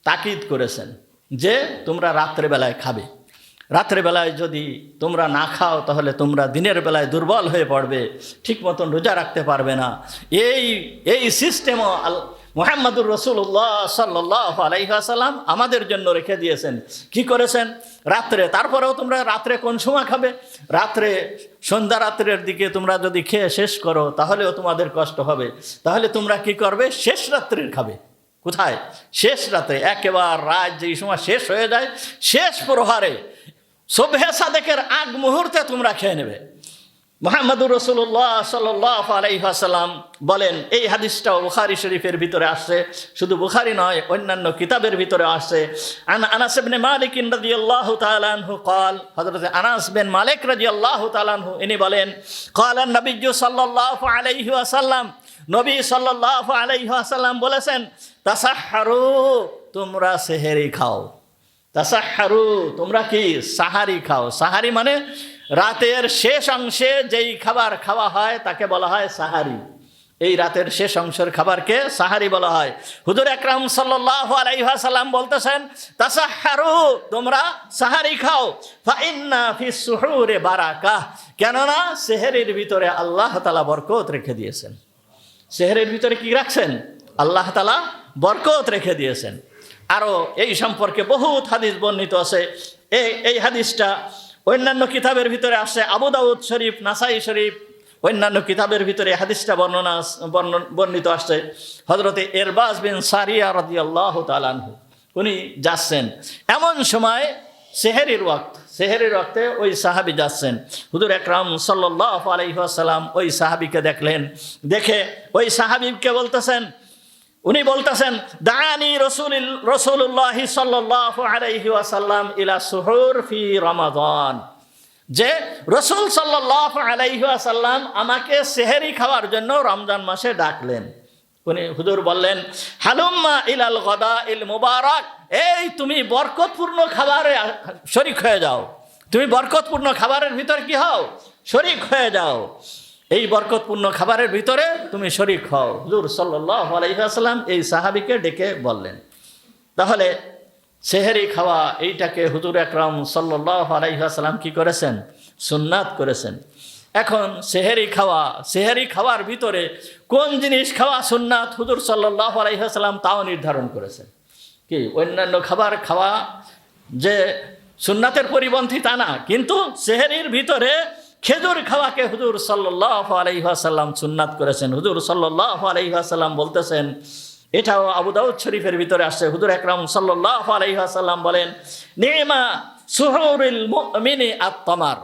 S1: তাকিদ করেছেন যে তোমরা রাত্রেবেলায় খাবে। রাত্রেবেলায় যদি তোমরা না খাও তাহলে তোমরা দিনের বেলায় দুর্বল হয়ে পড়বে, ঠিক মতন রোজা রাখতে পারবে না। এই সিস্টেমও মুহাম্মদুর রাসূলুল্লাহ সাল্লাল্লাহু আলাইহি ওয়াসাল্লাম আমাদের জন্য রেখে দিয়েছেন। কি করেছেন, রাত্রে, তারপরেও তোমরা রাত্রে কোন সময় খাবে, রাত্রে সন্ধ্যা রাত্রের দিকে তোমরা যদি খেয়ে শেষ করো তাহলেও তোমাদের কষ্ট হবে। তাহলে তোমরা কি করবে, শেষ রাত্রের খাবে। কোথায়, শেষ রাতে, একেবারে রাত যেই সময় শেষ হয়ে যায়, শেষ প্রহারে সুবহে সাদেকের আগ মুহূর্তে তোমরা খেয়ে নেবে। মুহাম্মদুর রাসূলুল্লাহ সাল্লাল্লাহু আলাইহি ওয়াসাল্লাম বলেন, এই হাদিসটাও বুখারী শরীফের ভিতরে আসছে, শুধু বুখারী নয় অন্যান্য কিতাবের ভিতরে আসছে। আনাস ইবনে মালিক রাদিয়াল্লাহু তাআলা আনহু قال, হযরত আনাস বিন মালিক রাদিয়াল্লাহু তাআলা আনহু ইনি বলেন, قال النبي সাল্লাল্লাহু আলাইহি ওয়াসাল্লাম, নবী সাল্লাল্লাহু আলাইহি ওয়াসাল্লাম বলেছেন, তাসাহহারু, তোমরা সেহরি খাও। তাসাহহারু, তোমরা কি সাহারি খাও। সাহারি মানে রাতের শেষ অংশে যেই খাবার খাওয়া হয় তাকে বলা হয় সাহারি। এই রাতের শেষ অংশের খাবারকে সাহারি বলা হয়। হুজুর আকরাম সাল্লাল্লাহু আলাইহি ওয়াসাল্লাম বলতেছেন, তাসাহহারু, তোমরা সাহারি খাও। ফা ইন্না ফিস সুহুরি বারাকাহ, কেননা সেহরির ভিতরে আল্লাহ তাআলা বরকত রেখে দিয়েছেন। সেহরির ভিতরে কি রাখছেন, আল্লাহ তাআলা বরকত রেখে দিয়েছেন। আরও এই সম্পর্কে বহুত হাদিস বর্ণিত আছে। এই হাদিসটা অন্যান্য কিতাবের ভিতরে আসছে, আবু দাউদ শরীফ, নাসাই শরীফ, অন্যান্য কিতাবের ভিতরে হাদিসটা বর্ণিত আসছে। হযরতে ইরবাজ বিন সারিয়া রাদিয়াল্লাহু তাআলা আনহু, উনি যাচ্ছেন, এমন সময় সেহরির ওয়াক্ত, সেহেরির রক্তে ওই সাহাবী যাচ্ছেন। হুজুর আকরাম সাল্লাল্লাহু আলাইহি ওয়াসাল্লাম ওই সাহাবীকে দেখলেন, দেখে ওই সাহাবীকে বলতেছেন, উনি বলতেছেন দানি রাসূলুল্লাহ সাল্লাল্লাহু আলাইহি ওয়াসাল্লাম ইলা সুহুর ফি রমাদান, যে রাসূল সাল্লাল্লাহু আলাইহি ওয়াসাল্লাম আমাকে সেহরি খাওয়ার জন্য রমজান মাসে ডাকলেন। উনি হুজুর বললেন হালুম্মা ইলাল গাদাইল মুবারাক, এই তুমি বরকতপূর্ণ খাবারে শরীক হয়ে যাও, তুমি বরকতপূর্ণ খাবারের ভিতরে কি হও, শরীক হয়ে যাও, এই বরকতপূর্ণ খাবারের ভিতরে তুমি শরীক হও। হুজুর সাল্লাল্লাহু আলাইহি ওয়াসাল্লাম এই সাহাবীকে ডেকে বললেন। তাহলে সেহরি খাওয়া এইটাকে হুজুর আকরাম সাল্লাল্লাহু আলাইহি ওয়াসাল্লাম কি করেছেন, সুন্নাত করেছেন। এখন সেহরি খাওয়ার ভিতরে কোন জিনিস খাওয়া সুন্নাত হুজুর সাল্লাল্লাহু আলাইহি ওয়াসাল্লাম তাও নির্ধারণ করেছেন। কি অন্যান্য খাবার খাওয়া যে সুন্নাতের পরিপন্থী তা না, কিন্তু সেহরির ভিতরে খেজুর খাওয়াকে হুজুর সাল্লাল্লাহু আলাইহি ওয়াসাল্লাম সুন্নাত করেছেন। হুজুর সাল্লাল্লাহু আলাইহি ওয়াসাল্লাম বলতেছেন, এটাও আবু দাউদ শরীফের ভিতরে আসছে, হুজুর আকরাম সাল্লাল্লাহু আলাইহি ওয়াসাল্লাম বলেন নি'মা সুহুরুল মুমিনি আত-তামার,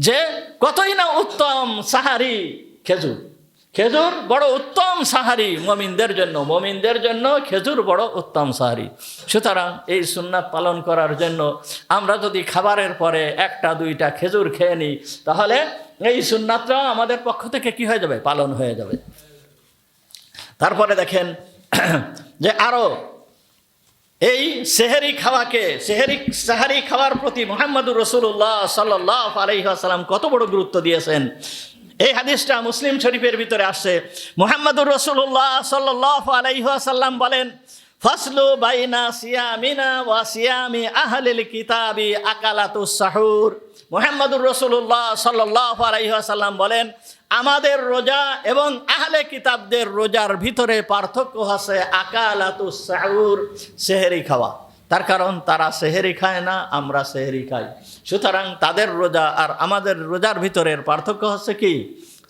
S1: যে কতই না উত্তম সাহারি খেজুর, খেজুর বড় উত্তম সাহারি মুমিনদের জন্য খেজুর বড় উত্তম সাহারি। সুতরাং এই সুন্নাত পালন করার জন্য আমরা যদি খাবারের পরে একটা দুইটা খেজুর খেয়ে নিই, তাহলে এই সুন্নাতটা আমাদের পক্ষ থেকে কি হয়ে যাবে, পালন হয়ে যাবে। তারপরে দেখেন যে আরো এই সাহারি খাওয়ার প্রতি মুহাম্মদুর রাসূলুল্লাহ সাল্লাল্লাহু আলাইহি ওয়াসাল্লাম কত বড় গুরুত্ব দিয়েছেন। এই হাদিসটা মুসলিম শরীফের ভিতরে আসছে। মুহাম্মদুর রাসূলুল্লাহ সাল্লাল্লাহু আলাইহি ওয়াসাল্লাম বলেন ফাসলু বাইনা সিয়ামিনা ওয়া সিয়ামি আহলিল কিতাবি আকালাতুস সাহুর। মুহাম্মদুর রাসূলুল্লাহ সাল্লাল্লাহু আলাইহি ওয়াসাল্লাম বলেন আমাদের রোজা এবং আহলে কিতাবদের রোজার ভিতরে পার্থক্য আছে আকালাতুস সাহুর, সেহরি খাওয়া। তার কারণ তারা সেহরি খায় না, আমরা সেহরি খাই। সুতরাং তাদের রোজা আর আমাদের রোজার ভিতরের পার্থক্য হচ্ছে কি,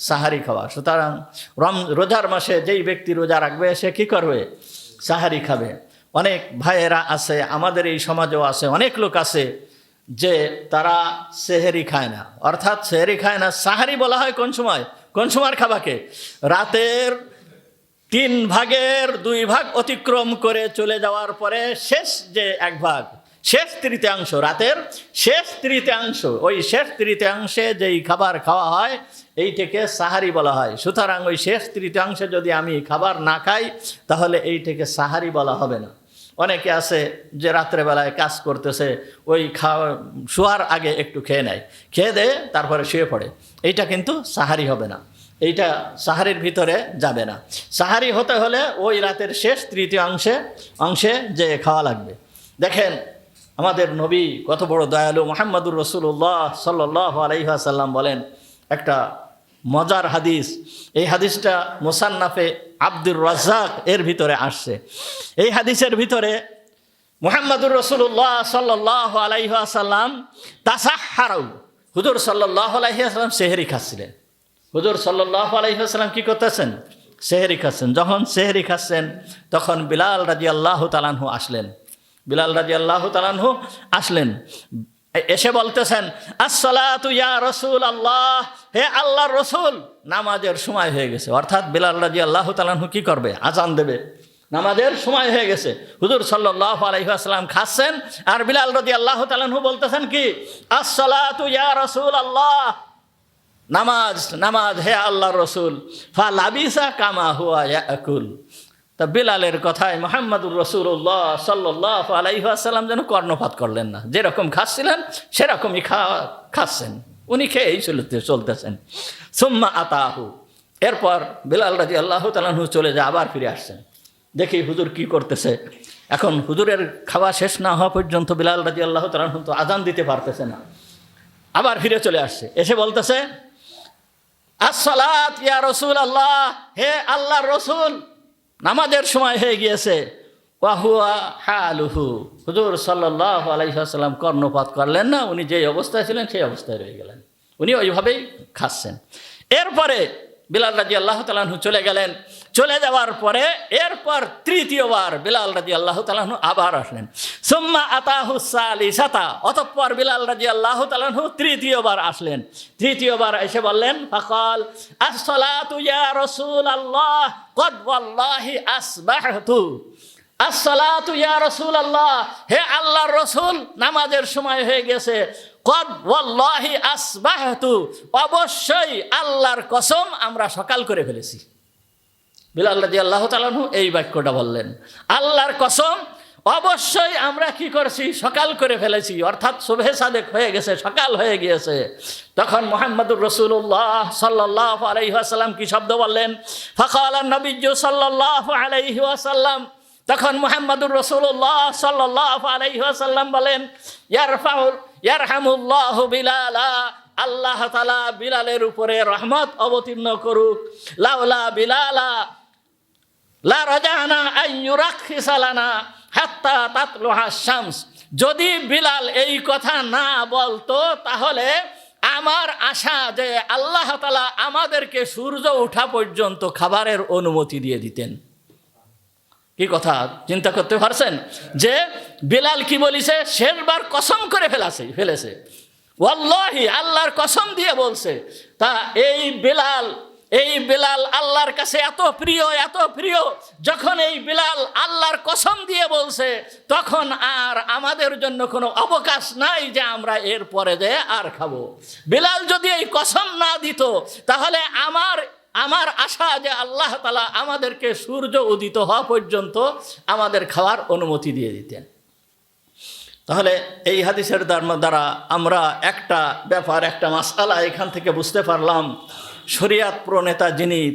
S1: সাহারি খাওয়া। সুতরাং রোজার মাসে যেই ব্যক্তি রোজা রাখবে সে কি করবে, সাহারি খাবে। অনেক ভাইয়েরা আছে, আমাদের এই সমাজেও আছে, অনেক লোক আছে যে তারা সেহরি খায় না, অর্থাৎ সেহরি খায় না। সাহারি বলা হয় কোন সময় খাবাকে, রাতের 3 ভাগের 2 ভাগ অতিক্রম করে চলে যাওয়ার পরে শেষ যে 1 ভাগ, শেষ তৃতীয়াংশ, রাতের শেষ তৃতীয়াংশ, ওই শেষ তৃতীয়াংশে যেই খাবার খাওয়া হয় এইটাকে সাহারি বলা হয়। সুতরাং ওই শেষ তৃতীয়াংশে যদি আমি খাবার না খাই তাহলে এইটাকে সাহারি বলা হবে না। অনেকে আছে যে রাত্রেবেলায় কাজ করতেছে, ওই শোয়ার আগে একটু খেয়ে নেয়, খেয়ে দেয় তারপরে শুয়ে পড়ে, এইটা কিন্তু সাহারি হবে না, এইটা সাহারির ভিতরে যাবে না। সাহারি হতে হলে ওই রাতের শেষ অংশে যে খাওয়া লাগবে। দেখেন আমাদের নবী কত বড় দয়ালু, মুহাম্মদুর রাসূলুল্লাহ সাল্লাল্লাহু আলাইহি ওয়াসাল্লাম বলেন একটা মজার হাদিস। এই হাদিসটা মুসান্নাফে আব্দুর রাজ্জাক এর ভিতরে আসছে। এই হাদিসের ভিতরে মুহাম্মদুর রাসূলুল্লাহ সাল্লাল্লাহু আলাইহি ওয়াসাল্লাম তাসাহহারু, হুজুর সাল্লাল্লাহু আলাইহি ওয়াসাল্লাম সেহরি খাচ্ছিলেন। হুজুর সাল্লাল্লাহু আলাইহি ওয়াসাল্লাম কি করতেছেন, সেহরি খাচ্ছেন। যখন সেহরি খাচ্ছেন তখন বিলাল রাদিয়াল্লাহু তাআলা আনহু আসলেন। বিলাল রাদিয়াল্লাহু তাআলা আনহু আসলেন, এসে বলতেছেন আসসালাতু ইয়া রাসূলুল্লাহ, হে আল্লাহর রাসূল নামাজের সময় হয়ে গেছে। অর্থাৎ বিলাল রাদিয়াল্লাহু তাআলা আনহু কি করবে, আজান দেবে, নামাজের সময় হয়ে গেছে। হুজুর সাল্লাল্লাহু আলাইহি ওয়াসাল্লাম খাচ্ছেন আর বিলাল রাদিয়াল্লাহু তাআলা আনহু বলতেছেন কি আসসালাতু ইয়া রাসূলুল্লাহ, নামাজ হে আল্লাহর রাসূল। ফালাবিসা কামা হুয়া ইয়াকুল। তা বিলালের কথায় মুহাম্মদুর রাসূলুল্লাহ সাল্লাল্লাহু আলাইহি ওয়াসাল্লাম যেন কর্ণপাত করলেন না, যেরকম খাচ্ছিলেন সেরকমই খাচ্ছেন, উনি খেয়েই চলতেছেন। সুম্মা আতাহু, এরপর বিলাল রাদিয়াল্লাহু তাআলা আনহু চলে যায়, আবার ফিরে আসছেন। দেখি হুজুর কি করতেছে। এখন হুজুরের খাওয়া শেষ না হওয়া পর্যন্ত বিলাল রাদিয়াল্লাহু তাআলা আনহু তো আজান দিতে পারতেছে না, আবার ফিরে চলে আসছে, এসে বলতেছে আসসালাত ইয়া রাসূলুল্লাহ, হে আল্লাহর রাসূল নামাজের সময় হয়ে গিয়েছে। ওয়া হুয়া হালুহু, হুজুর সাল্লাল্লাহু আলাইহি ওয়াসাল্লাম কর্ণপাত করলেন না, উনি যে অবস্থায় ছিলেন সেই অবস্থায় রয়ে গেলেন, উনি ওইভাবেই খাচ্ছেন। এরপরে বিলাল রাদিয়াল্লাহু তাআলা আনহু চলে গেলেন, চলে যাওয়ার পরে এরপর তৃতীয়বার বিলাল রাদিয়াল্লাহু তাআলা আনহু আবার আসলেন। সুম্মা আতাহু সালিসাতা, অতঃপর বিলাল রাদিয়াল্লাহু তাআলা আনহু তৃতীয়বার আসলেন। তৃতীয়বার এসে বললেন, ফাকাল আসসালাতু ইয়া রাসূলুল্লাহ ক্বাদ ওয়াল্লাহি আসবাহতু। আসসালাতু ইয়া রাসূলুল্লাহ, হে আল্লাহর রাসূল, নামাজের সময় হয়ে গেছে। ক্বাদ ওয়াল্লাহি আসবাহতু, অবশ্যই আল্লাহর কসম আমরা সকাল করে ফেলেছি। বিলাল রাদিয়াল্লাহু তাআলা আনহু এই বাক্যটা বললেন, আল্লাহর কসম অবশ্যই আমরা কি করছি, সকাল করে ফেলেছি, অর্থাৎ সুবহে সাদেক হয়ে গেছে, সকাল হয়ে গিয়েছে। তখন মুহাম্মদুর রাসূলুল্লাহ সাল্লাল্লাহু আলাইহি ওয়াসাল্লাম কি শব্দ বললেন? ফাকালান নবিয়্যু সাল্লাল্লাহু আলাইহি ওয়াসাল্লাম, তখন মুহাম্মদুর রাসূলুল্লাহ সাল্লাল্লাহু আলাইহি ওয়াসাল্লাম বলেন, ইয়ারহামুল্লাহু বিলালা, আল্লাহ তাআলা বিলালের উপরে রহমত অবতীর্ণ করুক। লাউলা বিলালা লা রাজানা আন ইউরাখিসা লানা হাত্তা তাতলুহা শামস, যদি বিলাল এই কথা না বলতো তাহলে আমার আশা যে আল্লাহ তাআলা আমাদেরকে সূর্য ওঠা পর্যন্ত খাবারের অনুমতি দিয়ে দিতেন। কি কথা চিন্তা করতে পারছেন যে বিলাল কি বলিছে, শেষবার কসম করে ফেলেছে, ওয়াল্লাহি আল্লাহর কসম দিয়ে বলছে। তা এই বিলাল আল্লাহর কাছে এত প্রিয়, যখন এই বিলাল আল্লাহর কসম দিয়ে বলছে, তখন আর আমাদের জন্য কোনো অবকাশ নাই যে আমরা এর পরে যে আর খাবো। বিলাল যদি এই কসম না দিত তাহলে আমার আশা যে আল্লাহ তাআলা আমাদেরকে সূর্য উদিত হওয়া পর্যন্ত আমাদের খাওয়ার অনুমতি দিয়ে দিতেন। তাহলে এই হাদিসের দ্বারা আমরা একটা ব্যাপার, একটা মাসআলা এখান থেকে বুঝতে পারলাম, শরিয়াত প্রণেতা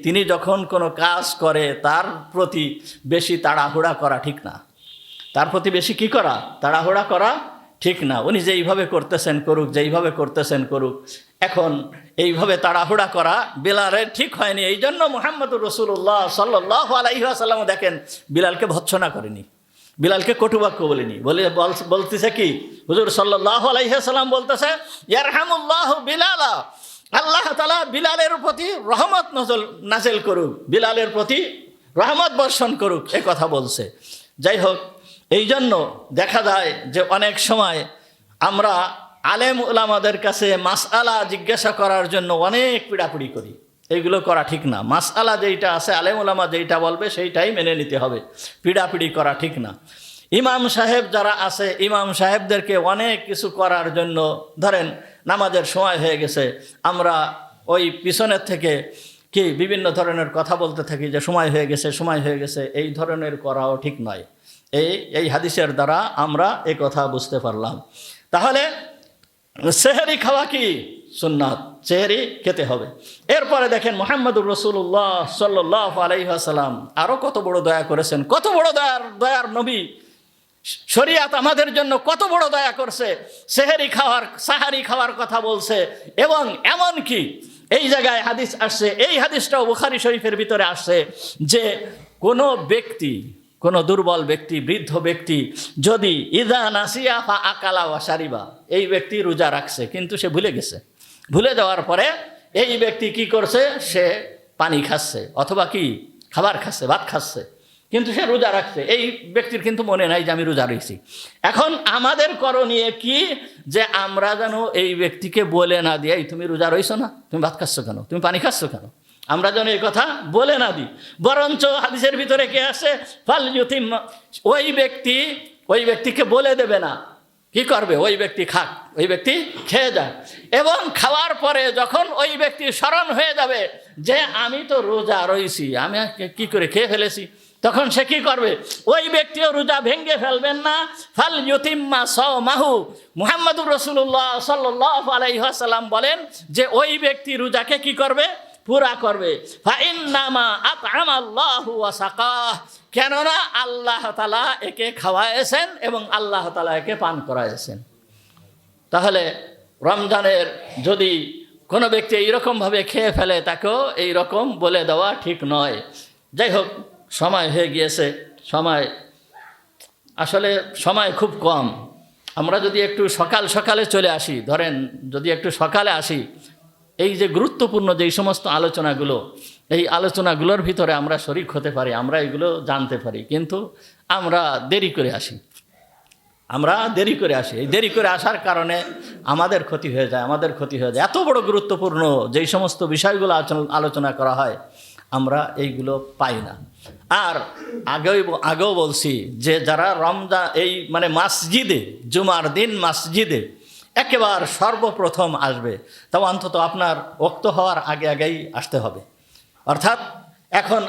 S1: তিনি যখন কোনো কাজ করে তার প্রতি বেশি তাড়াহুড়া করা ঠিক না। তার প্রতি বেশি কি করা, তাড়াহুড়া করা ঠিক না। উনি যেইভাবে করতেছেন করুক। এখন এইভাবে তাড়াহুড়া করা বিলালের ঠিক হয়নি। এই জন্য মুহাম্মদুর রাসূলুল্লাহ সাল্লাল্লাহু আলাইহি ওয়াসাল্লাম দেখেন বিলালকে ভৎসনা করেনি, বিলালকে কটুবাক্য বলেনি, বলতেছে কি হুজুর সাল্লাল্লাহু আলাইহি ওয়াসাল্লাম বলতেছে, ইয়ারহামুল্লাহু বিলালা, আল্লাহ তাআলা বিলালের প্রতি রহমত নাযিল করুক, বিলালের প্রতি রহমত বর্ষণ করুক, এ কথা বলছে। যাই হোক, এই জন্য দেখা যায় যে অনেক সময় আমরা আলেম উলামাদের কাছে মাসআলা জিজ্ঞাসা করার জন্য অনেক পিড়াপিড়ি করি, এইগুলো করা ঠিক না। মাসআলা যেইটা আছে আলেম উলামা যেইটা বলবে সেইটাই মেনে নিতে হবে, পিড়াপিড়ি করা ঠিক না। ইমাম সাহেব যারা আছে, ইমাম সাহেবদেরকে অনেক কিছু করার জন্য, ধরেন নামাজের সময় হয়ে গেছে, আমরা ওই পিছনের থেকে কি বিভিন্ন ধরনের কথা বলতে থাকি যে সময় হয়ে গেছে, এই ধরনের করাও ঠিক নয়। এই হাদিসের দ্বারা আমরা এই কথা বুঝতে পারলাম। তাহলে সেহরি খাওয়া কি সুন্নাত, সেহরি খেতে হবে। এরপরে দেখেন মুহাম্মদুর রাসূলুল্লাহ সাল্লাল্লাহু আলাইহি ওয়াসাল্লাম আরো কত বড় দয়া করেছেন, কত বড় দয়ার নবী। শরিয়াত আমাদের জন্য কত বড় দয়া করছে, সাহারি খাওয়ার কথা বলছে। এবং এমন কি এই জায়গায় হাদিস আসছে, এই হাদিসটাও বুখারী শরীফের ভিতরে আসছে যে কোনো দুর্বল ব্যক্তি, বৃদ্ধ ব্যক্তি যদি ইযা নাসিয়া ফা আকালা ওয়া শারিবা, এই ব্যক্তি রোজা রাখছে কিন্তু সে ভুলে যাওয়ার পরে এই ব্যক্তি কি করছে, সে পানি খাচ্ছে অথবা কি খাবার খাচ্ছে, ভাত খাচ্ছে, কিন্তু সে রোজা রাখছে। এই ব্যক্তির কিন্তু মনে নাই যে আমি রোজা রয়েছি। এখন আমাদের করণীয় কি, যে আমরা যেন এই ব্যক্তিকে বলে না দিই, তুমি রোজা রইছো না, তুমি ভাত খাচ্ছ কেন, তুমি পানি খাচ্ছ কেন, আমরা যেন এই কথা বলে না দিই। বরঞ্চ হাদিসের ভিতরে কে আসে, ফালইউতিম, ওই ব্যক্তিকে বলে দেবে না, কি করবে, ওই ব্যক্তি খাক, ওই ব্যক্তি খেয়ে যাক। এবং খাওয়ার পরে যখন ওই ব্যক্তি স্মরণ হয়ে যাবে যে আমি তো রোজা রয়েছি, আমি কি করে খেয়ে ফেলেছি, তখন সে কি করবে, ওই ব্যক্তিও রোজা ভেঙে ফেলবেন না। ফালইউতিম্মা সাওমাহু, মুহাম্মদুর রাসূলুল্লাহ সাল্লাল্লাহু আলাইহি ওয়াসাল্লাম বলেন যে ওই ব্যক্তি রোজাকে কি করবে, পুরা করবে। ফাইন্নামা আত'আমাল্লাহু ওয়া সাকাহ, কেননা আল্লাহ তাআলা একে খাওয়াইছেন এবং আল্লাহ তাআলা একে পান করাইছেন। তাহলে রমজানের যদি কোনো ব্যক্তি এইরকমভাবে খেয়ে ফেলে, তাকেও এইরকম বলে দেওয়া ঠিক নয়। যাই হোক, সময় হয়ে গিয়েছে, সময় খুব কম। আমরা যদি একটু সকালে চলে আসি, ধরেন যদি একটু সকালে আসি, এই যে গুরুত্বপূর্ণ যেই সমস্ত আলোচনাগুলো এই আলোচনাগুলোর ভিতরে আমরা শরিক হতে পারি, আমরা এগুলো জানতে পারি, কিন্তু আমরা দেরি করে আসি। এই দেরি করে আসার কারণে আমাদের ক্ষতি হয়ে যায়। এত বড় গুরুত্বপূর্ণ যেই সমস্ত বিষয়গুলো আলোচনা করা হয়, আমরা এইগুলো পাই না। আর আগেও বলছি যে যারা রমজান এই মানে মাসজিদে, জুমার দিন মাসজিদে একেবারে সর্বপ্রথম আসবে, তাও অন্তত আপনার ওক্ত হওয়ার আগেই আসতে হবে। অর্থাৎ এখন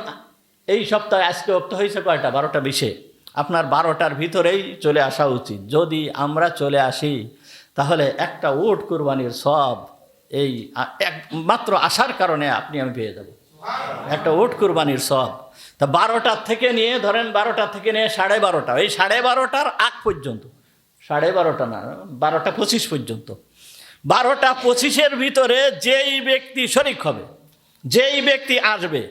S1: এই সপ্তাহে আজকে ওক্ত হয়েছে কয়টা? 12:20। আপনার 12টার ভিতরেই চলে আসা উচিত। যদি আমরা চলে আসি তাহলে একটা উট কুরবানির সওয়াব এই মাত্র আসার কারণে আমি পেয়ে যাব, একটা উট কুরবানির সওয়াব। তা 12টার থেকে নিয়ে ধরেন 12টা থেকে নিয়ে 12:30, এই 12:30টার আগ পর্যন্ত, 12:30 না, 12:25 পর্যন্ত, 12:25-এর ভিতরে যেই ব্যক্তি শরিক হবে, যেই ব্যক্তি আসবে,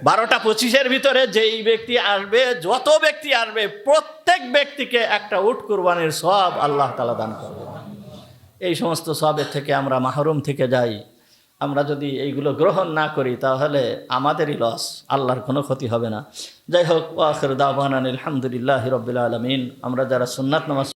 S1: 12:25-এর ভিতরে যেই ব্যক্তি আসবে, যত ব্যক্তি আসবে, প্রত্যেক ব্যক্তিকে একটা উট কুরবানির সওয়াব আল্লাহ তাআলা দান করবে। এই সমস্ত সওয়াবের থেকে আমরা মাহরুম থেকে যাই। আমরা যদি এইগুলো গ্রহণ না করি তাহলে আমাদেরই লস, আল্লাহর কোনো ক্ষতি হবে না। যাই হোক, ওয়া আখিরু দাওয়ানা আলহামদুলিল্লাহি রাব্বিল আলামিন। আমরা যারা সুন্নাত নামাজ